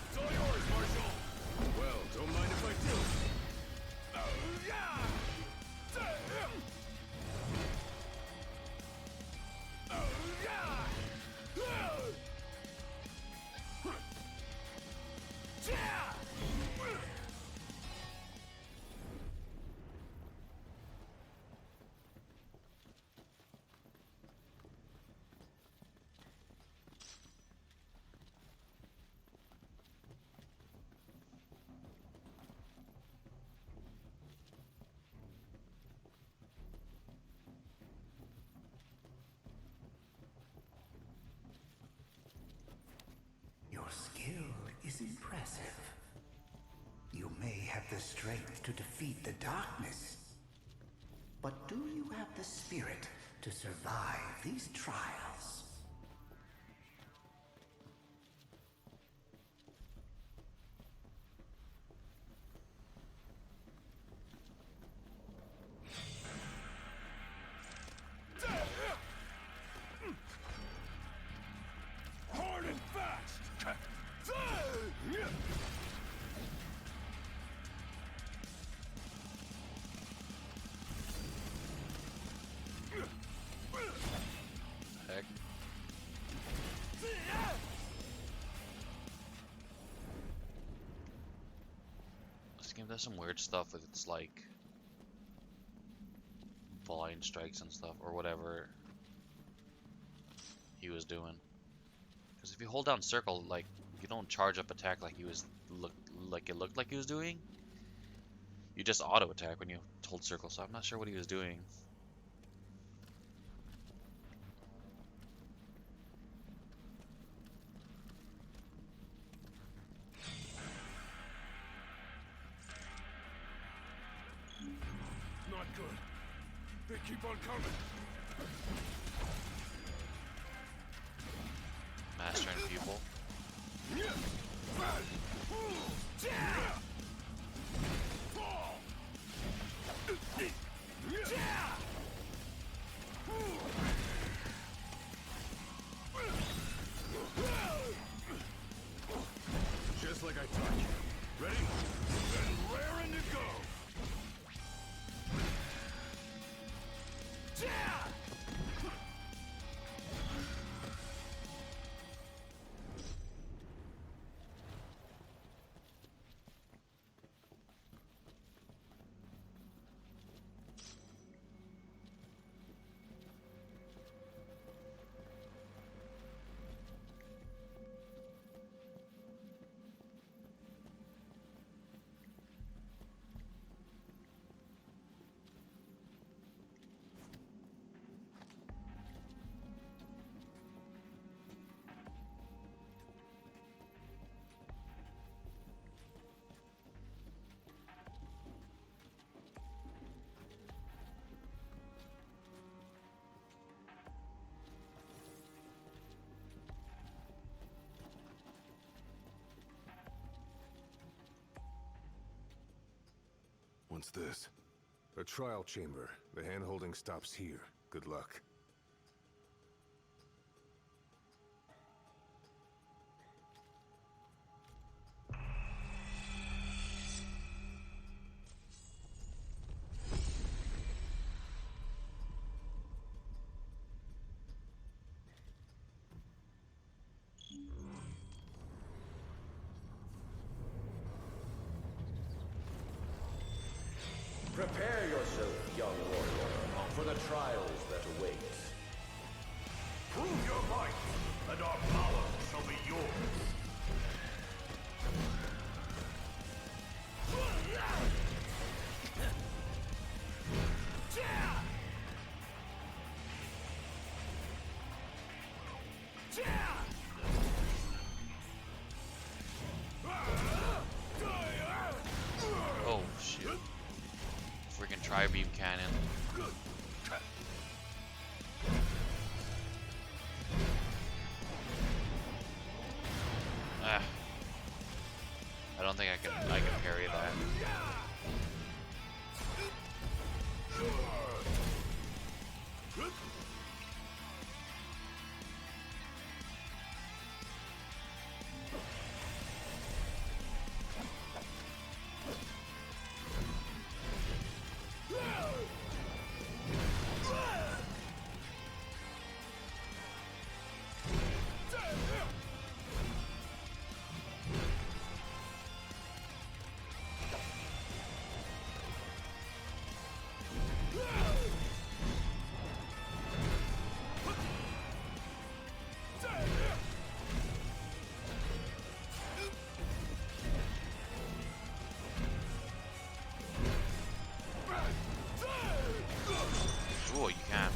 It's all yours, Marshal! Well, don't mind if I do. Your skill is impressive. You may have the strength to defeat the darkness, but do you have the spirit to survive these trials? Hard and fast! Heck. This game does some weird stuff with its like blind strikes and stuff, or whatever he was doing. Because if you hold down circle, like you don't charge up attack like it looked like he was doing. You just auto attack when you hold circle. So I'm not sure what he was doing. Not good. They keep on coming. Master and pupil. Just like I taught you. Ready? What's this? A trial chamber. The hand-holding stops here. Good luck. Prepare yourself, young warrior, for the trials that await. Prove your might, and our power shall be yours. Oh shoot. Freaking tri-beam cannon. Ah. I don't think I can parry that. Oh, you can.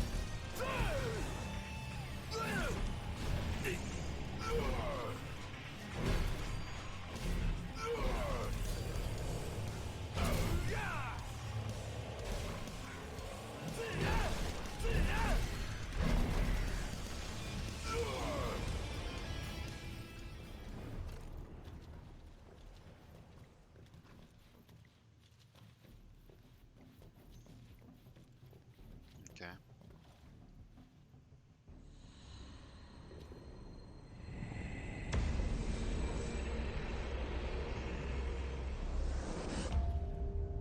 Okay.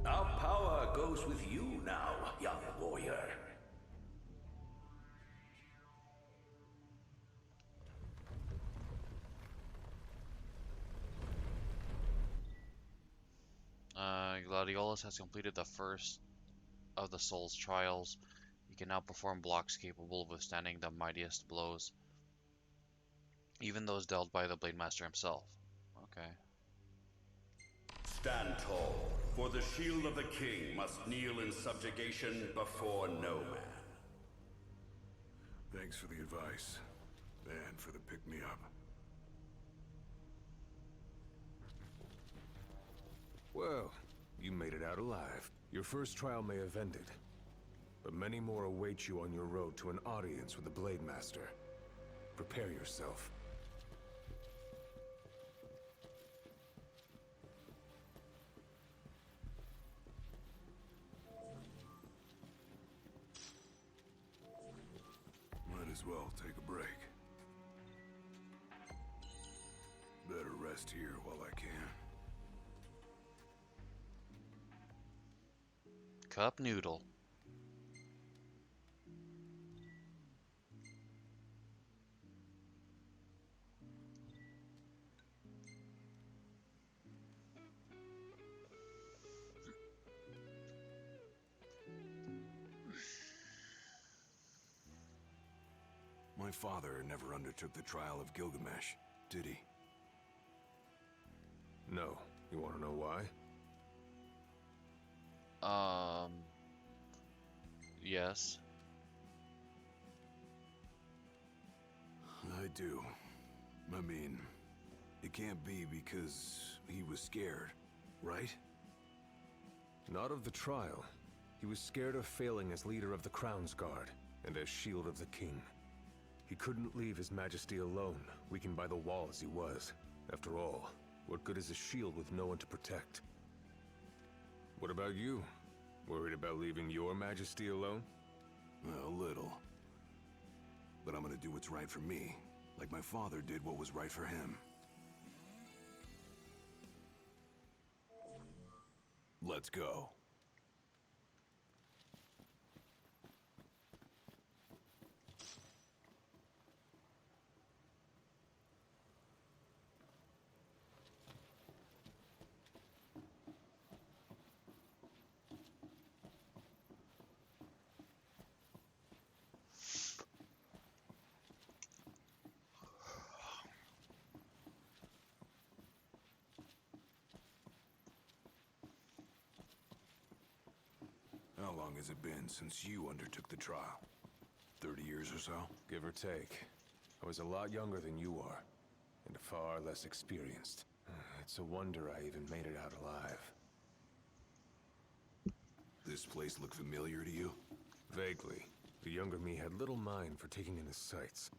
Our power goes with you now, young warrior. Gladiolus has completed the first of the soul's trials. He can now perform blocks capable of withstanding the mightiest blows, even those dealt by the Blade Master himself. Okay. Stand tall, for the shield of the king must kneel in subjugation before no man. Thanks for the advice, and for the pick-me-up. Well, you made it out alive. Your first trial may have ended, but many more await you on your road to an audience with the Blade Master. Prepare yourself. Might as well take a break. Better rest here while I can. Cup noodle. My father never undertook the trial of Gilgamesh, did he? No. You want to know why? Yes. I do. I mean, it can't be because he was scared, right? Not of the trial. He was scared of failing as leader of the Crown's Guard, and as Shield of the King. He couldn't leave His Majesty alone, weakened by the wall as he was. After all, what good is a shield with no one to protect? What about you? Worried about leaving your majesty alone? A little. But I'm gonna do what's right for me, like my father did what was right for him. Let's go. How long has it been since you undertook the trial? 30 years or so? Give or take. I was a lot younger than you are, and far less experienced. It's a wonder I even made it out alive. This place look familiar to you? Vaguely. The younger me had little mind for taking in the sights.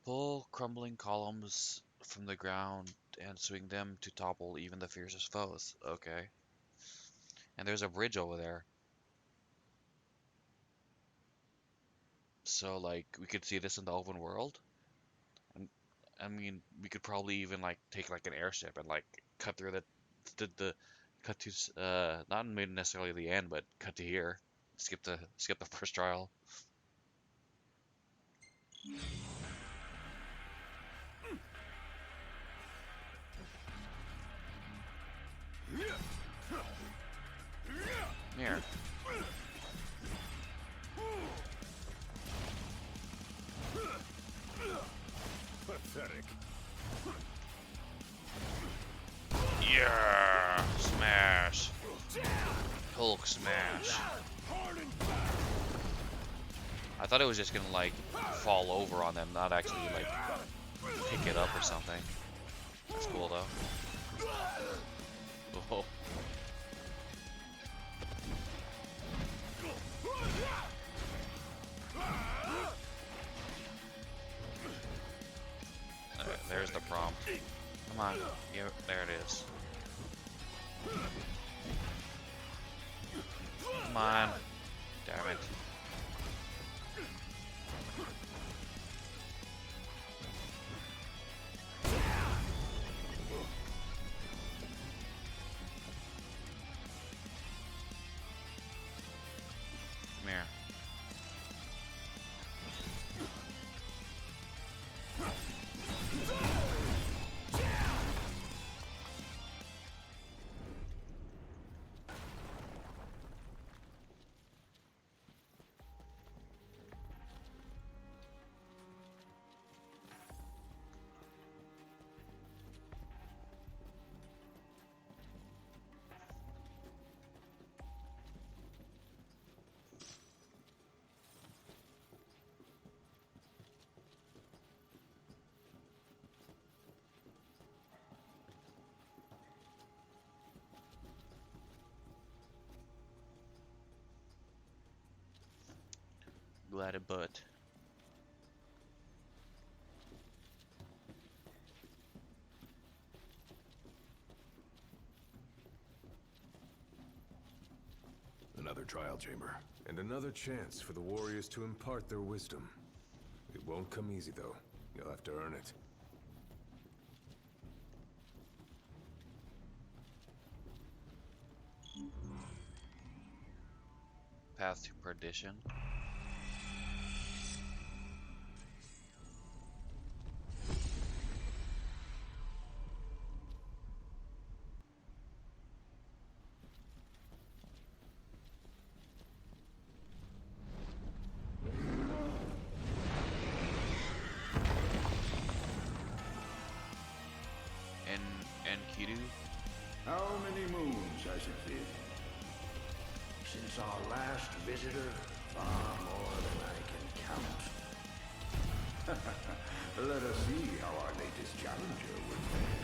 Pull crumbling columns from the ground and swing them to topple even the fiercest foes. Okay. And there's a bridge over there. So, like, we could see this in the open world. And, I mean, we could probably even, like, take, like, an airship and, like, cut through cut to, not necessarily the end, but cut to here. Skip the first trial. Here. Pathetic. Yeah! Smash! Hulk smash. I thought it was just gonna, like, fall over on them, not actually, like, pick it up or something. That's cool, though. Whoa. There's the prompt. Come on. Yeah, there it is. Come on. Damn it. Come here. Glad it but. Another trial chamber. And another chance for the warriors to impart their wisdom. It won't come easy, though. You'll have to earn it. path to perdition. Enkidu? How many moons has it been? Since our last visitor, far more than I can count. Let us see how our latest challenger will fare.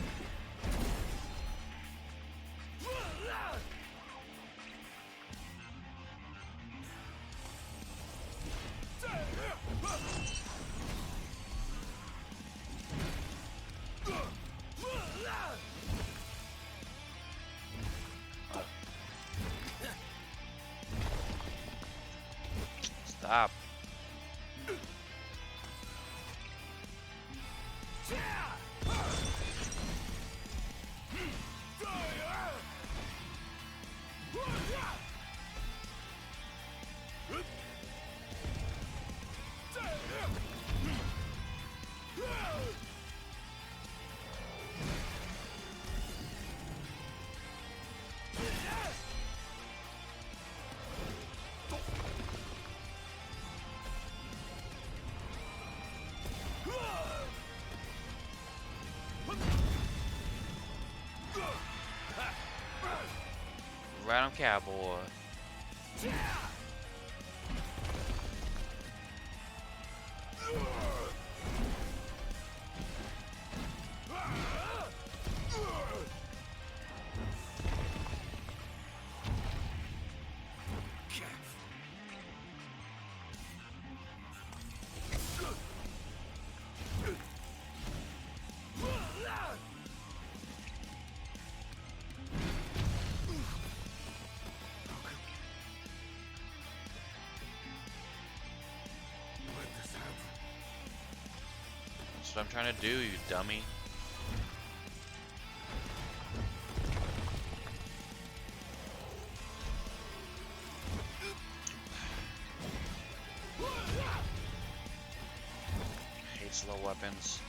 Stop. Random cowboy. That's what I'm trying to do, you dummy. I hate slow weapons.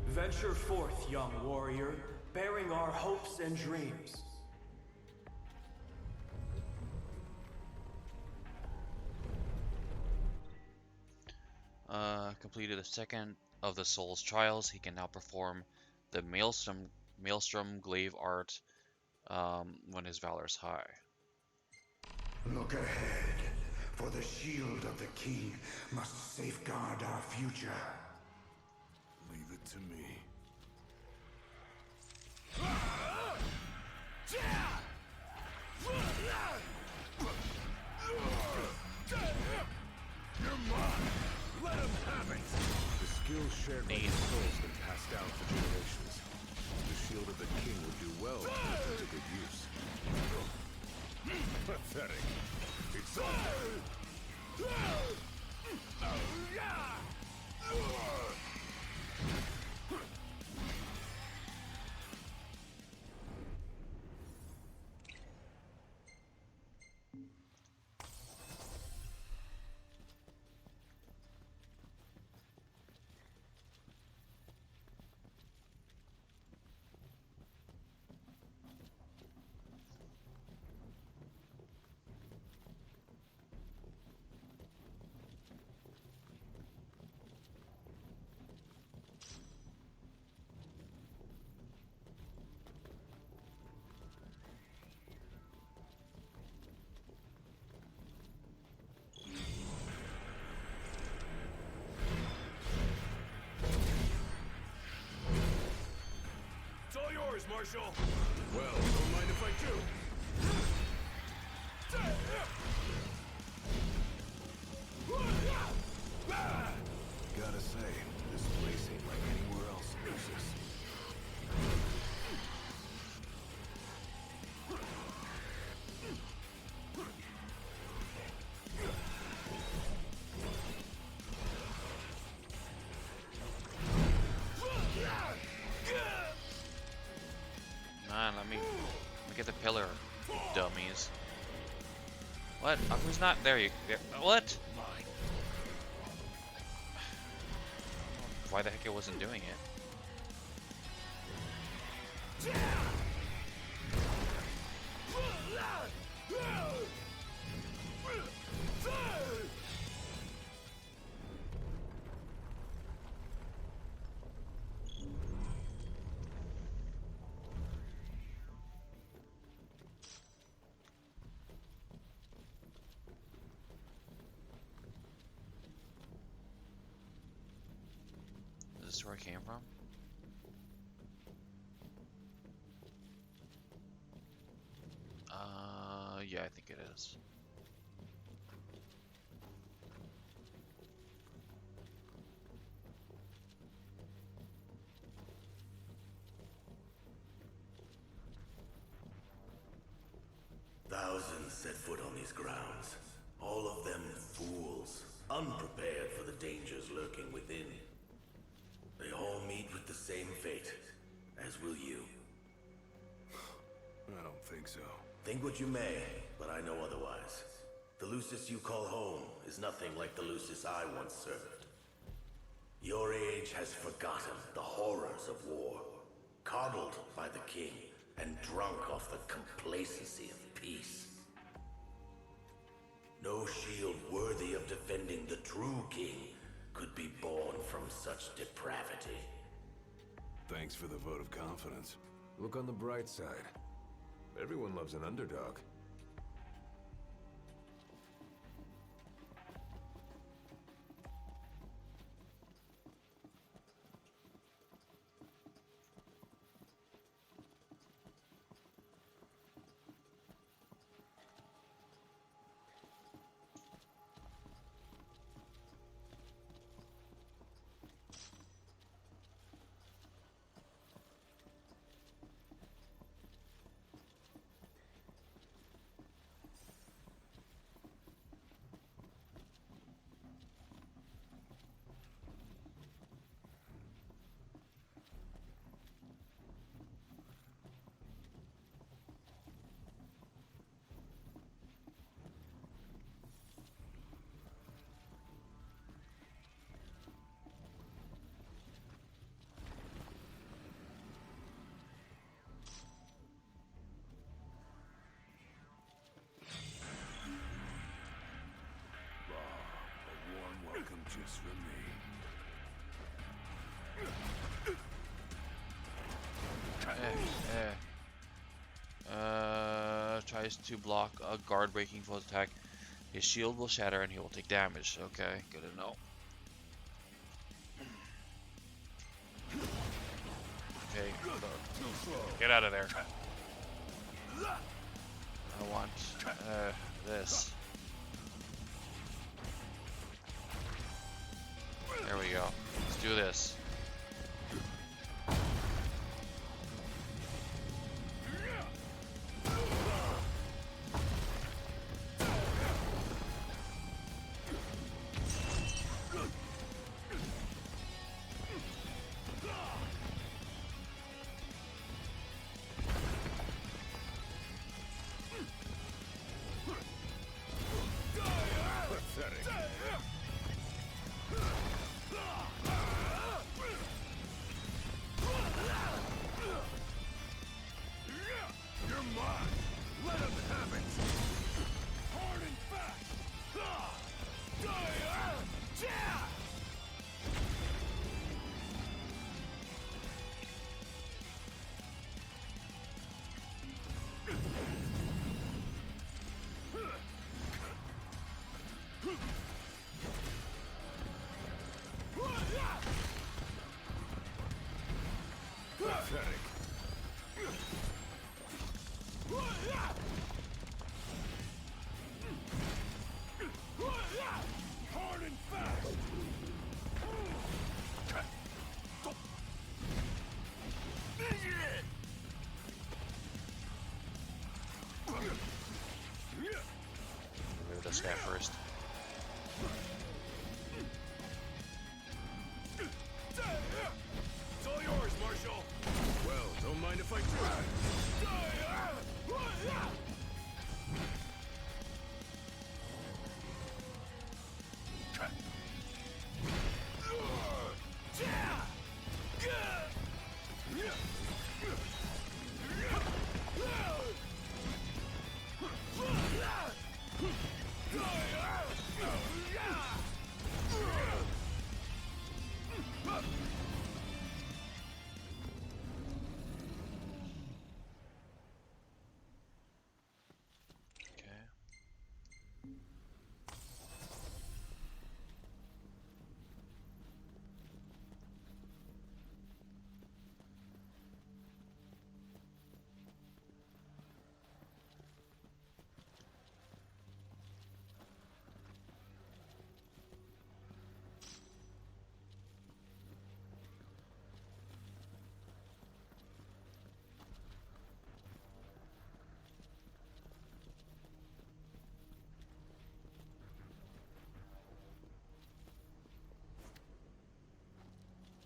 Venture forth, young warrior, bearing our hopes and dreams. Completed the second of the Soul's trials. He can now perform the Maelstrom glaive art when his valor is high. Look ahead, for the shield of the king must safeguard our future. Leave it to me. You're mine! Let him have it! The skills shared by the souls been passed down for generations. The shield of the king would do well to put to good use. Pathetic. It's over. yours, Marshal. Well, don't mind if I do. Gotta say, this place ain't like anywhere else in Lucis. Man, let me get the pillar, you dummies. What? Who's not there? You what? Why the heck it wasn't doing it? Is this where I came from? Yeah, I think it is. Thousands set foot on these grounds. All of them fools, unprepared for the dangers lurking within. They all meet with the same fate, as will you. I don't think so. Think what you may, but I know otherwise. The Lucis you call home is nothing like the Lucis I once served. Your age has forgotten the horrors of war, coddled by the king, and drunk off the complacency of peace. No shield worthy of defending the true king could be born from such depravity. Thanks for the vote of confidence. Look on the bright side. Everyone loves an underdog. Just for me. Tries to block a guard breaking foe's attack. His shield will shatter and he will take damage. Okay, good to know. Okay, get out of there. I want this. There we go. Let's do this. Hard and fast! Move this guy first. It's all yours, Marshal. Well, don't mind if I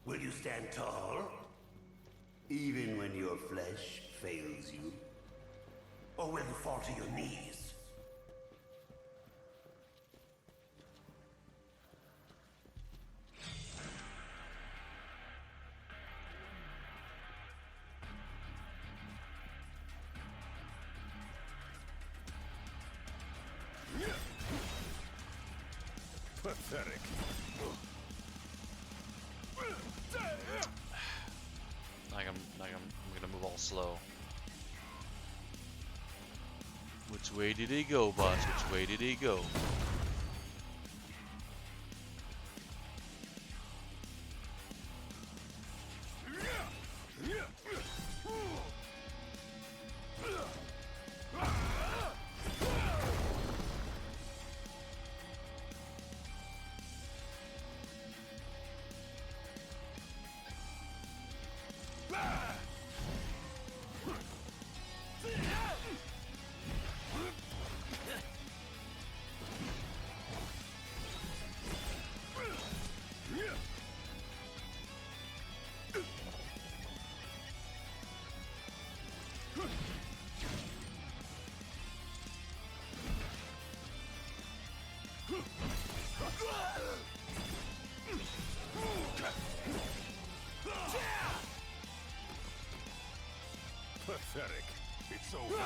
Will you stand tall? Even when your flesh fails you? Or will you fall to your knees? Pathetic. I'm gonna move all slow. Which way did he go, boss? Which way did he go? Pathetic. It's over.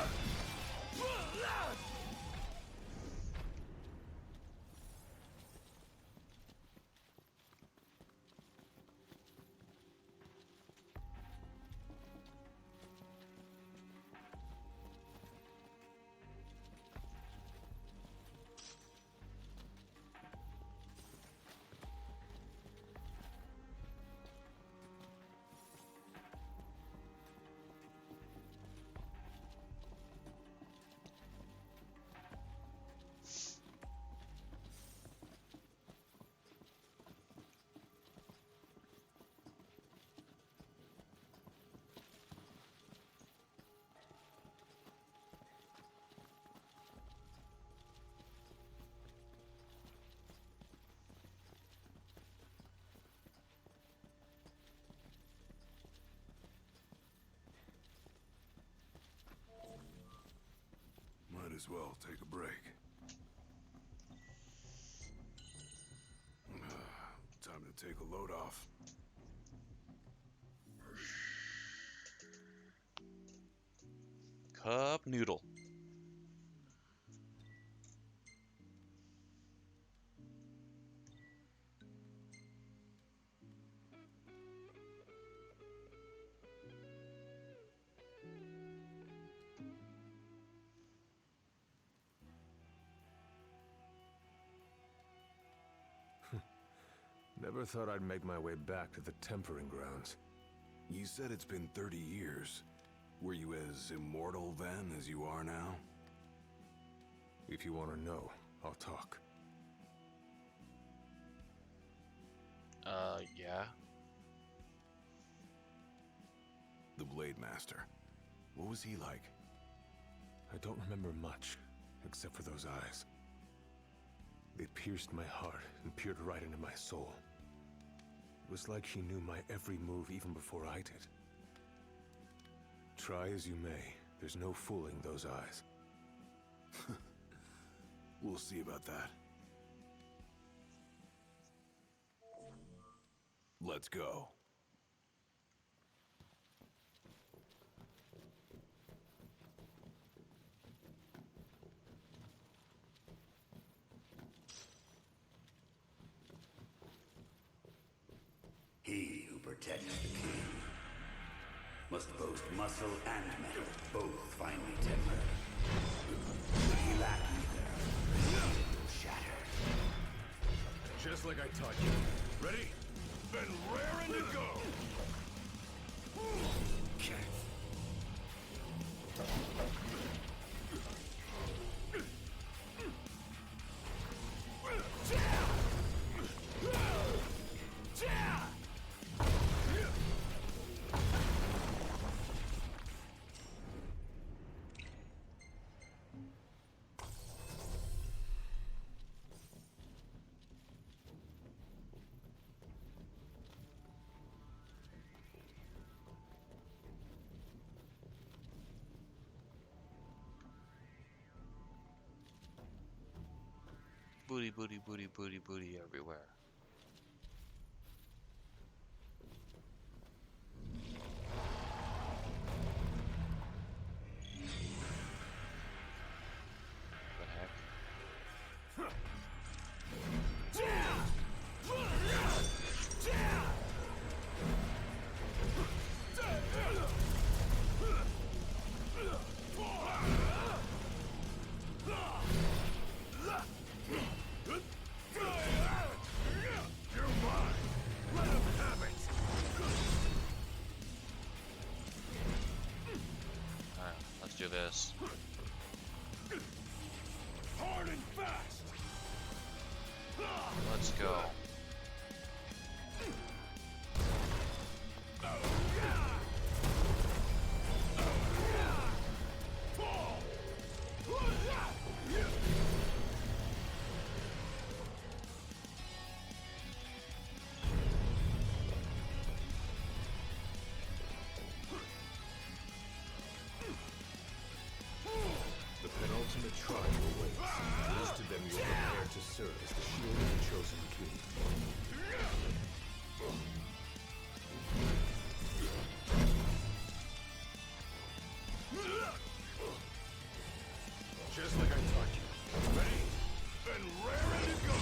Might as well take a break. Time to take a load off. Cup noodle. Never thought I'd make my way back to the tempering grounds. You said it's been 30 years. Were you as immortal then as you are now? If you want to know, I'll talk. Yeah. The Blade Master. What was he like? I don't remember much, except for those eyes. They pierced my heart and peered right into my soul. It was like she knew my every move even before I did. Try as you may, there's no fooling those eyes. We'll see about that. Let's go. He who protects the king must boast muscle and metal, both finely tempered. If he lack either, he will shatter. Just like I taught you. Ready? Then raring to go! Booty, booty, booty, booty, booty everywhere. The heck? Alright, let's do this. Hard and fast! Let's go. The penultimate trial awaits. Those to them you're prepared to serve as the shield of the chosen king. Just like I taught you. Ready? Then raring to go!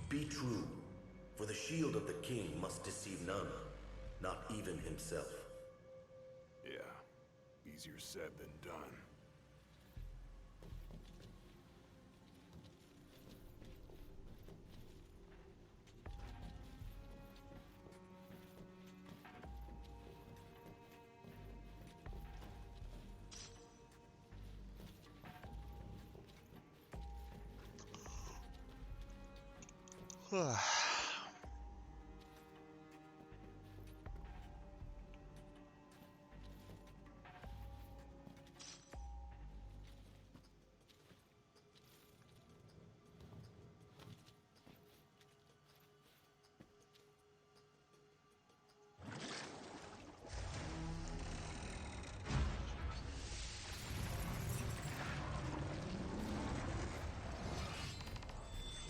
Be true, for the shield of the king must deceive none, not even himself. Yeah, easier said than done.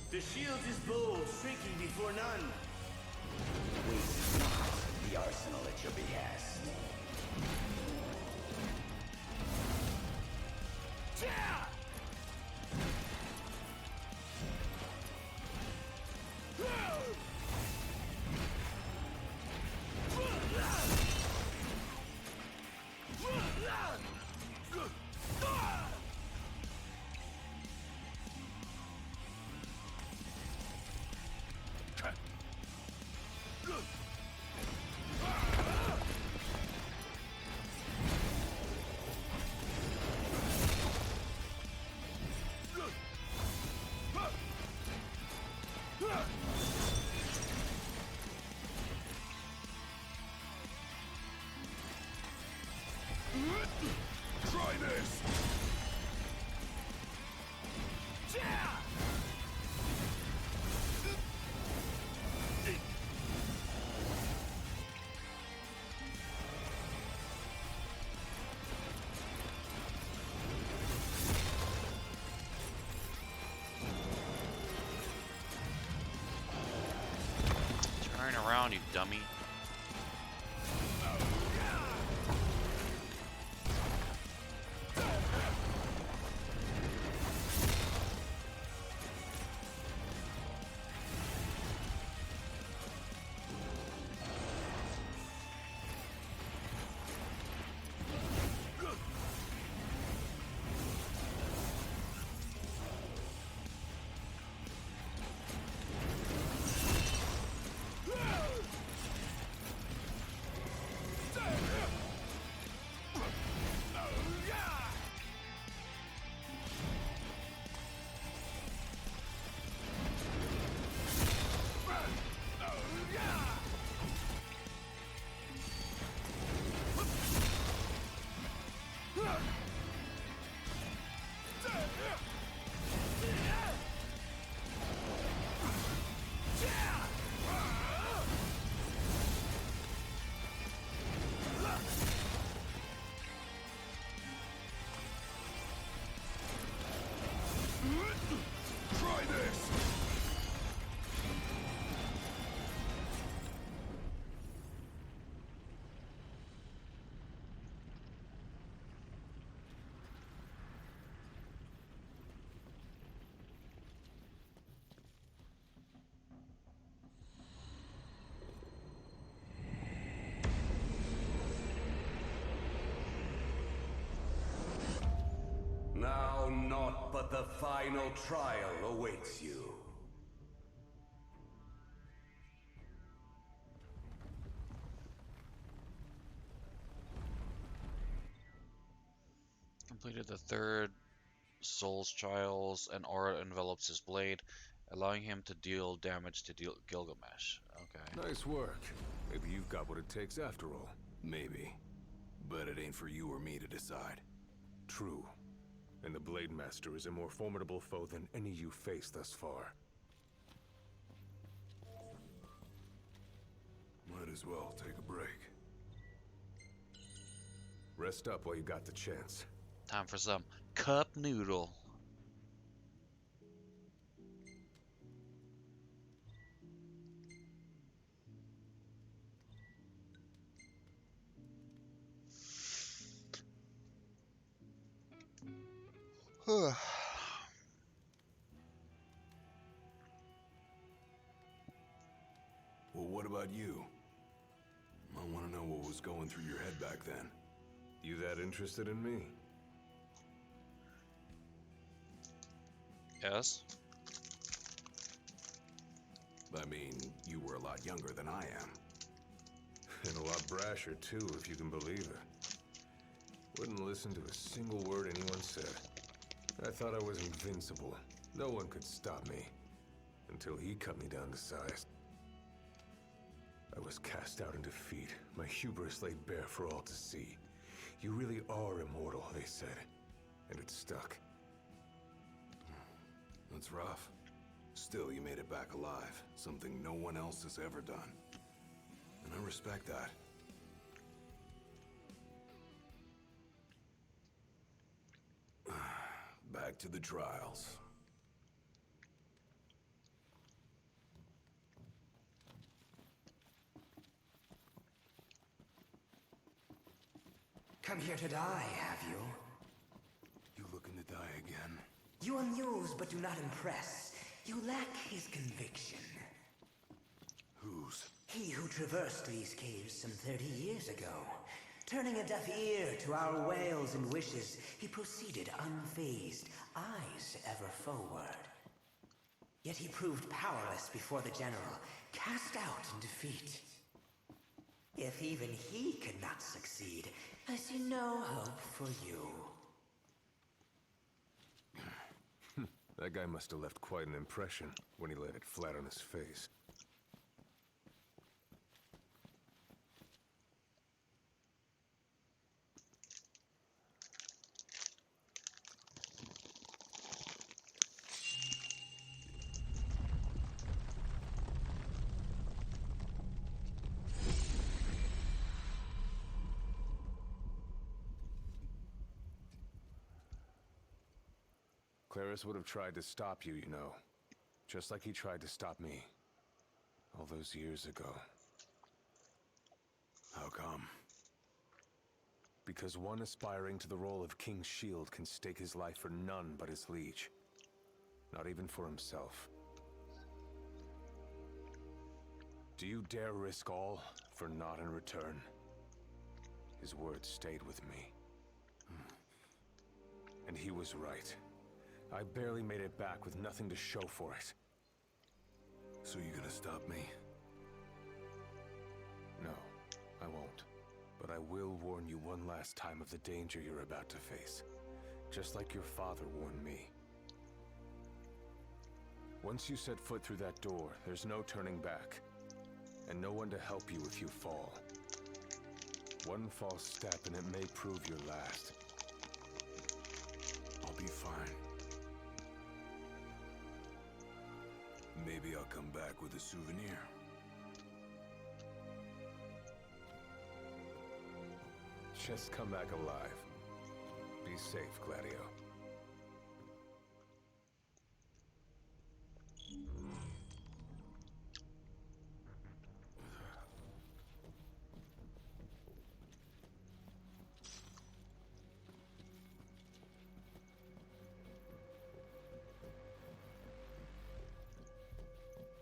The shield is bold, shrinking before none. Waste not the arsenal at your behest. Try this! Turn around, you dummy. Try this! Now naught but the final trial awaits you. Completed the third Soul's Trials. An aura envelops his blade, allowing him to deal damage to Gilgamesh. Okay. Nice work. Maybe you've got what it takes after all. Maybe. But it ain't for you or me to decide. True. And the Blade Master is a more formidable foe than any you faced thus far. Might as well take a break. Rest up while you got the chance. Time for some cup noodle. Well, what about you? I want to know what was going through your head back then. You that interested in me? Yes. I mean, you were a lot younger than I am. And a lot brasher too, if you can believe it. Wouldn't listen to a single word anyone said. I thought I was invincible. No one could stop me. Until he cut me down to size. I was cast out in defeat, my hubris laid bare for all to see. You really are immortal, they said, and it stuck. That's rough. Still, you made it back alive, something no one else has ever done. And I respect that. Back to the trials. Come here to die, have you? You looking to die again? You amuse but do not impress. You lack his conviction. Whose? He who traversed these caves some 30 years ago. Turning a deaf ear to our wails and wishes, he proceeded unfazed, eyes ever forward. Yet he proved powerless before the general, cast out in defeat. If even he could not succeed, I see no hope for you. That guy must have left quite an impression when he laid it flat on his face. Claris would have tried to stop you, you know. Just like he tried to stop me. All those years ago. How come? Because one aspiring to the role of King's Shield can stake his life for none but his liege. Not even for himself. Do you dare risk all for naught in return? His words stayed with me. And he was right. I barely made it back with nothing to show for it. So you gonna stop me? No, I won't. But I will warn you one last time of the danger you're about to face. Just like your father warned me. Once you set foot through that door, there's no turning back. And no one to help you if you fall. One false step and it may prove your last. I'll be fine. Maybe I'll come back with a souvenir. Just come back alive. Be safe, Gladio.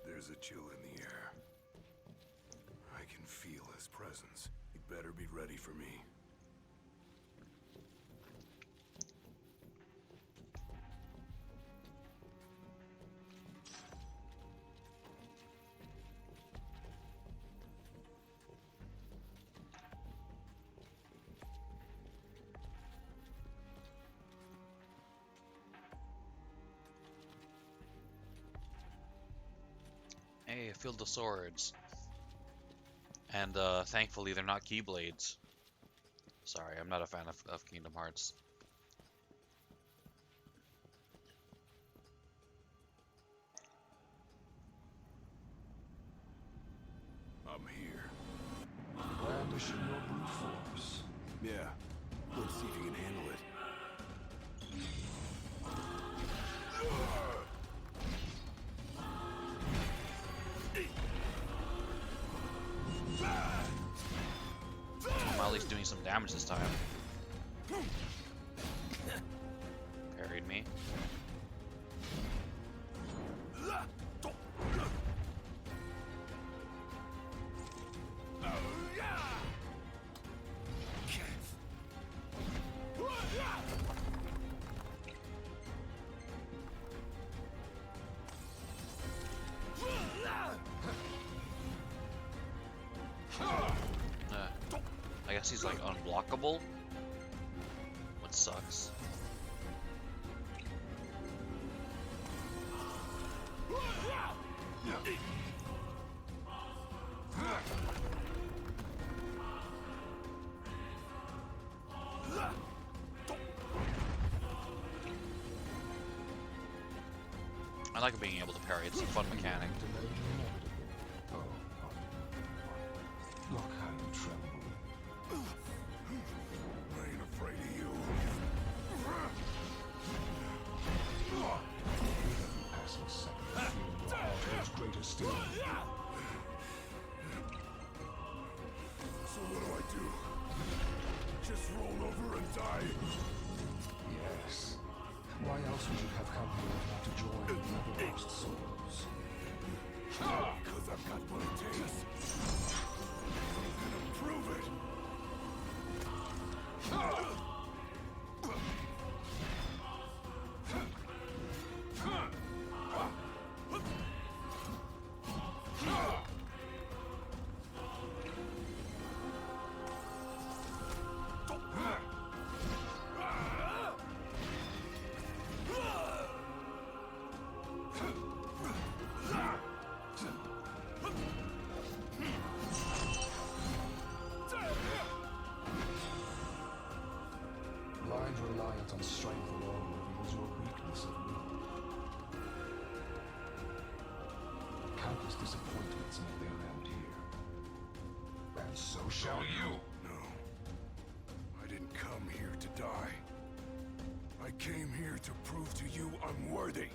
There's a chill in the air. I can feel his presence. You better be ready for me. Hey, I feel the swords. And thankfully they're not keyblades. Sorry, I'm not a fan of Kingdom Hearts. I'm here. Brandishing your brute force. Yeah. Let's see if you can handle it. I'm at least doing some damage this time. Parried me. I guess he's like unblockable, which sucks. I like being able to parry. It's a fun mechanic. Look how you tremble. I ain't afraid of you. Passing second, feeling your heart grows greater still. So what do I do? Just roll over and die? Yes. Why else would you have come here not to join the other lost souls? Because I've got what it takes. I'm gonna prove it. Blind reliance on strength alone reveals your weakness of will. Countless disappointments may lay around here. And so shall you. No. I didn't come here to die. I came here to prove to you I'm worthy.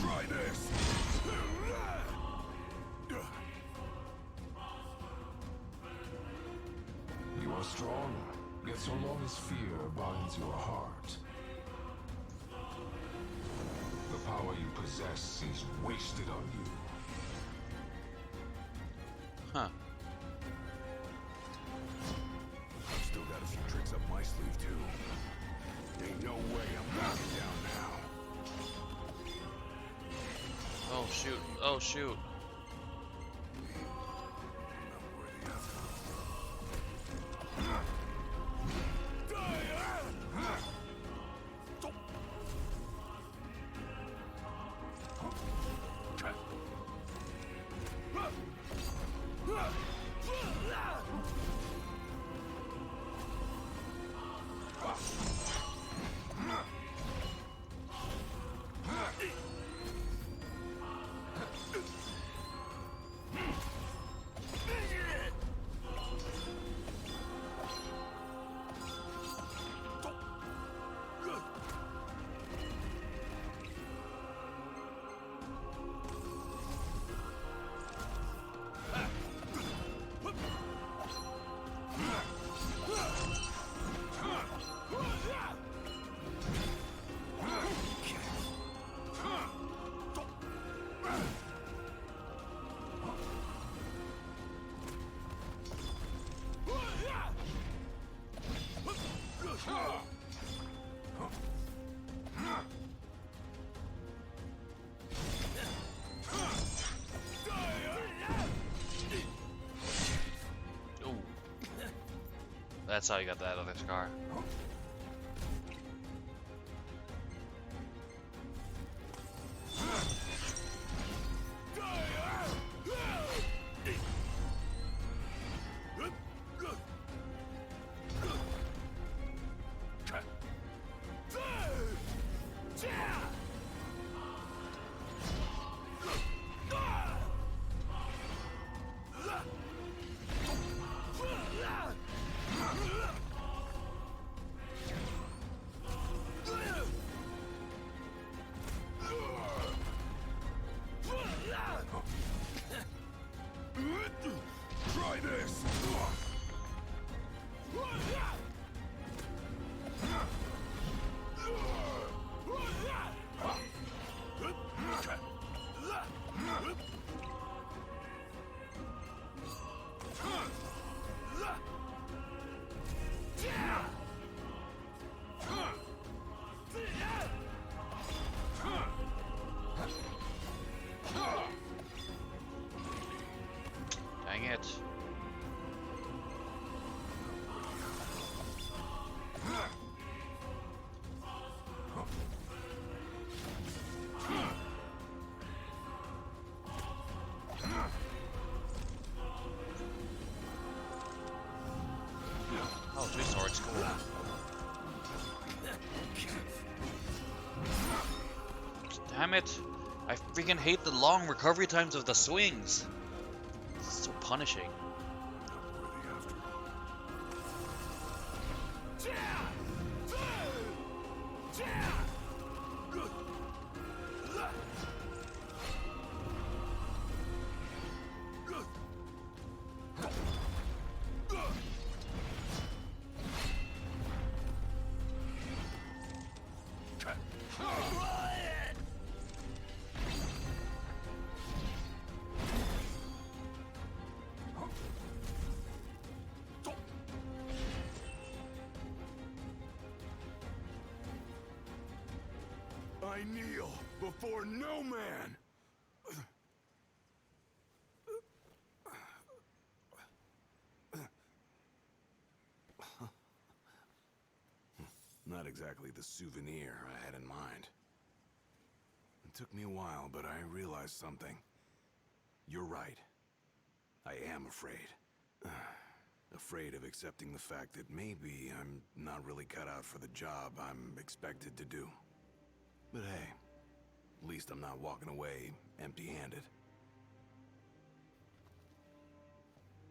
Try this! You are strong, yet so long as fear binds your heart, the power you possess is wasted on you. Huh. I've still got a few tricks up my sleeve, too. Ain't no way I'm backing down now. Oh shoot. Oh shoot. That's how you got that other scar. starts going. Damn it! I freaking hate the long recovery times of the swings. It's so punishing. I kneel before no man! Not exactly the souvenir I had in mind. It took me a while, but I realized something. You're right. I am afraid. Afraid of accepting the fact that maybe I'm not really cut out for the job I'm expected to do. But hey, at least I'm not walking away empty-handed.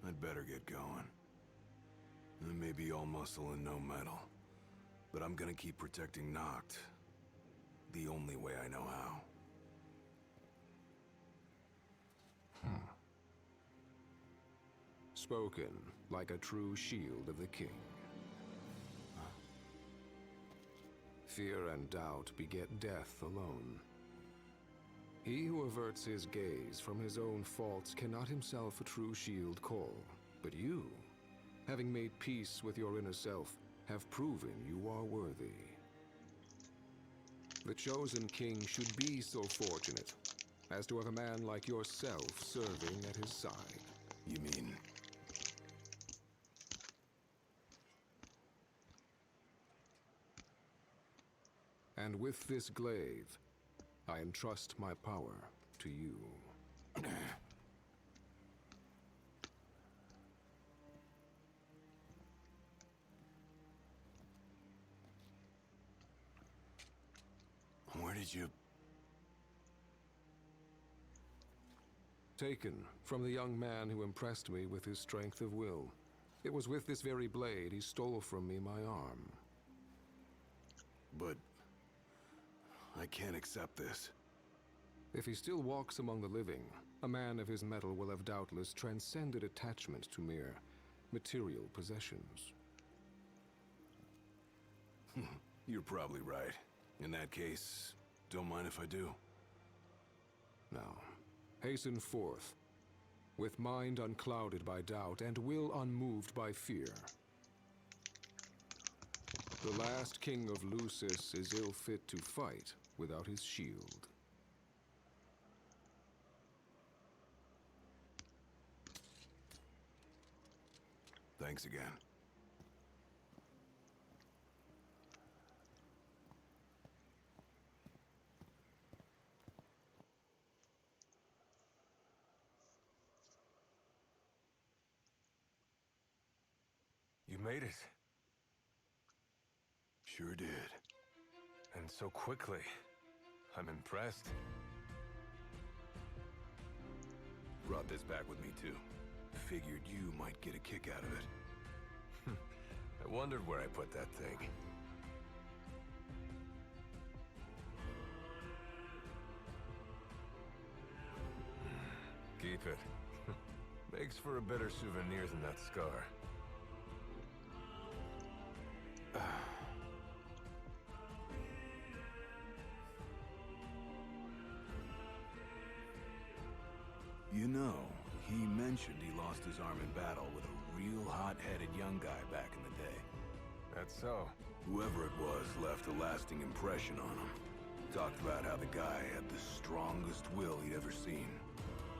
I'd better get going. I may be all muscle and no metal, but I'm gonna keep protecting Noct the only way I know how. Spoken like a true shield of the king. Fear and doubt beget death alone. He who averts his gaze from his own faults cannot himself a true shield call. But you, having made peace with your inner self, have proven you are worthy. The chosen king should be so fortunate as to have a man like yourself serving at his side. You mean... And with this glaive, I entrust my power to you. Where did you... Taken from the young man who impressed me with his strength of will. It was with this very blade he stole from me my arm. But... I can't accept this. If he still walks among the living, a man of his mettle will have doubtless transcended attachment to mere material possessions. You're probably right. In that case, don't mind if I do. Now, hasten forth, with mind unclouded by doubt and will unmoved by fear. The last king of Lucis is ill fit to fight without his shield. Thanks again. You made it. Sure did. And so quickly. I'm impressed. Brought this back with me too. Figured you might get a kick out of it. I wondered where I put that thing. Keep it. Makes for a better souvenir than that scar. You know, he mentioned he lost his arm in battle with a real hot-headed young guy back in the day. That's so. Whoever it was left a lasting impression on him. Talked about how the guy had the strongest will he'd ever seen.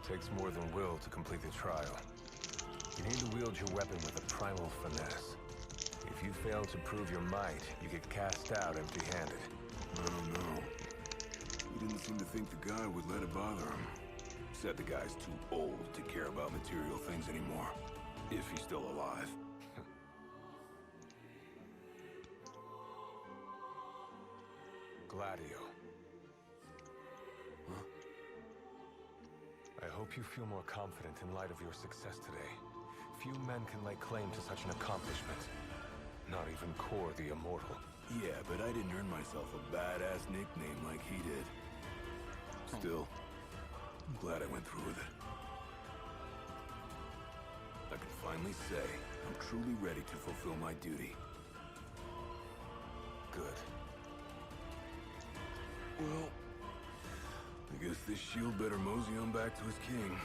Takes more than will to complete the trial. You need to wield your weapon with a primal finesse. If you fail to prove your might, you get cast out empty-handed. I don't know. He didn't seem to think the guy would let it bother him. Said the guy's too old to care about material things anymore. If he's still alive. Gladio. Huh? I hope you feel more confident in light of your success today. Few men can lay claim to such an accomplishment. Not even Kor the Immortal. Yeah, but I didn't earn myself a badass nickname like he did. Still, I'm glad I went through with it. I can finally say I'm truly ready to fulfill my duty. Good. Well, I guess this shield better mosey on back to his king.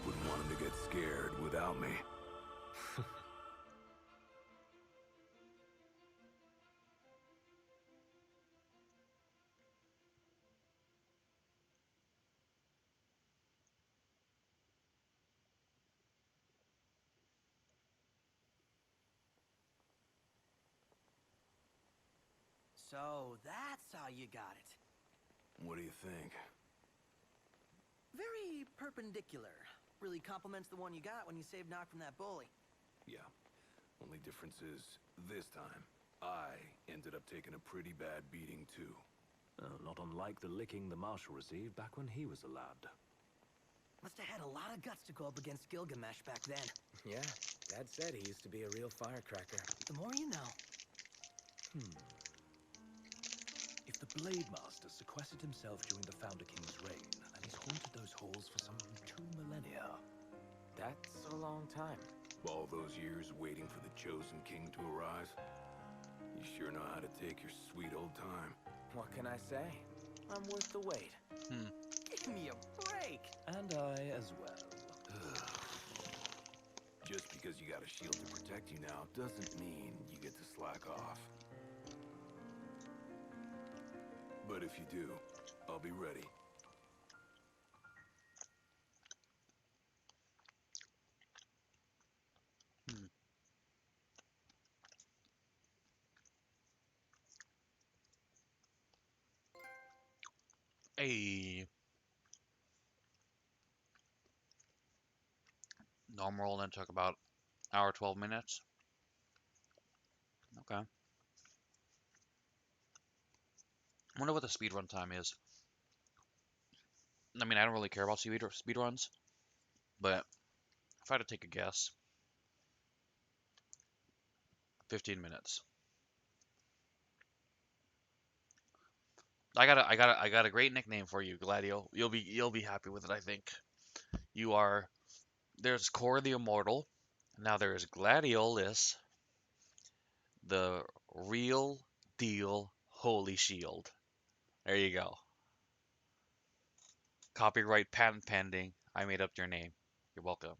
Wouldn't want him to get scared without me. So that's how you got it. What do you think? Very perpendicular. Really complements the one you got when you saved Nock from that bully. Yeah. Only difference is, this time, I ended up taking a pretty bad beating too. Not unlike the licking the Marshal received back when he was a lad. Must have had a lot of guts to go up against Gilgamesh back then. Yeah, Dad said he used to be a real firecracker. The more you know. If the Blade Master sequestered himself during the Founder King's reign, and he's haunted those halls for some 2 millennia. That's a long time. All those years waiting for the chosen king to arise. You sure know how to take your sweet old time. What can I say? I'm worth the wait. Give me a break! And I as well. Just because you got a shield to protect you now doesn't mean you get to slack off. But if you do, I'll be ready. A normal roll then took about hour 12 minutes. Okay. I wonder what the speedrun time is. I mean, I don't really care about speedruns, but if I had to take a guess, 15 minutes. I got a great nickname for you, Gladio. You'll be happy with it, I think. You are there's Kor the Immortal. Now there's Gladiolus, the real deal Holy Shield. There you go. Copyright patent pending. I made up your name. You're welcome.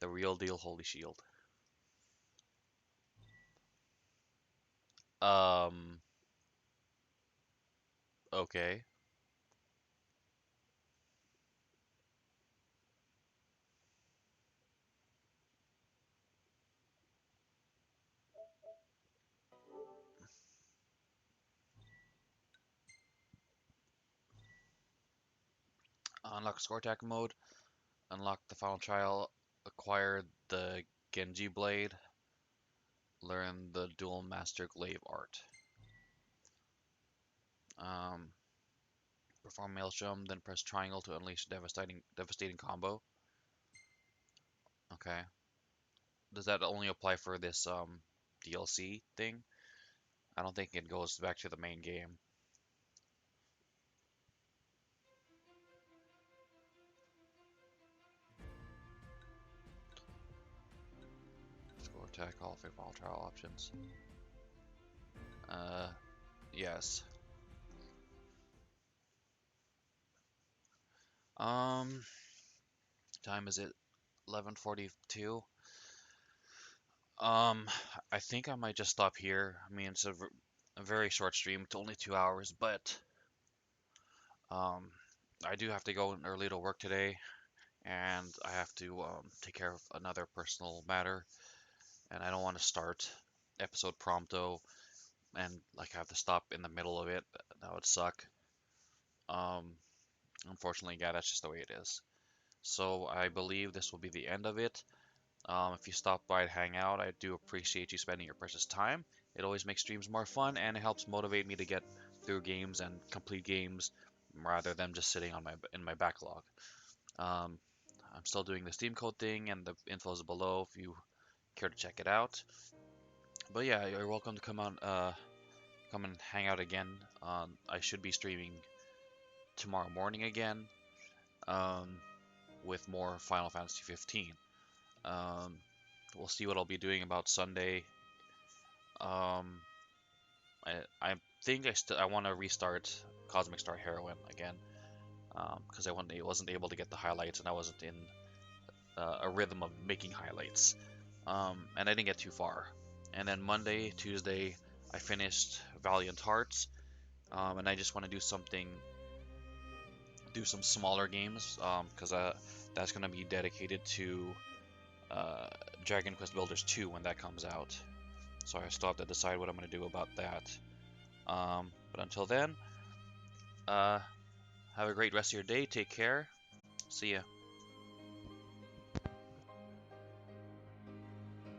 The real deal Holy Shield. Okay. Unlock score attack mode. Unlock the final trial. Acquire the Genji blade. Learn the dual master glaive art. Perform Maelstrom, then press triangle to unleash devastating combo. Okay. Does that only apply for this DLC thing? I don't think it goes back to the main game. Score attack, all favorable trial options. Yes. Time is it 11:42? I think I might just stop here. I mean, it's a very short stream. It's only 2 hours, but I do have to go in early to work today, and I have to take care of another personal matter, and I don't want to start episode prompto and like have to stop in the middle of it. That would suck. Unfortunately, yeah, that's just the way it is. So I believe this will be the end of it. If you stop by to hang out, I do appreciate you spending your precious time. It always makes streams more fun, and it helps motivate me to get through games and complete games rather than just sitting on my backlog. I'm still doing the Steam code thing, and the info is below if you care to check it out. But yeah, you're welcome to come on, come and hang out again. I should be streaming tomorrow morning again, with more Final Fantasy 15. We'll see what I'll be doing about Sunday. I think I want to restart Cosmic Star Heroine again, because I wasn't able to get the highlights, and I wasn't in a rhythm of making highlights, and I didn't get too far. And then Monday, Tuesday, I finished Valiant Hearts, and I just want to do some smaller games, because that's going to be dedicated to Dragon Quest Builders 2 when that comes out. So I still have to decide what I'm going to do about that. But until then, have a great rest of your day. Take care. See ya.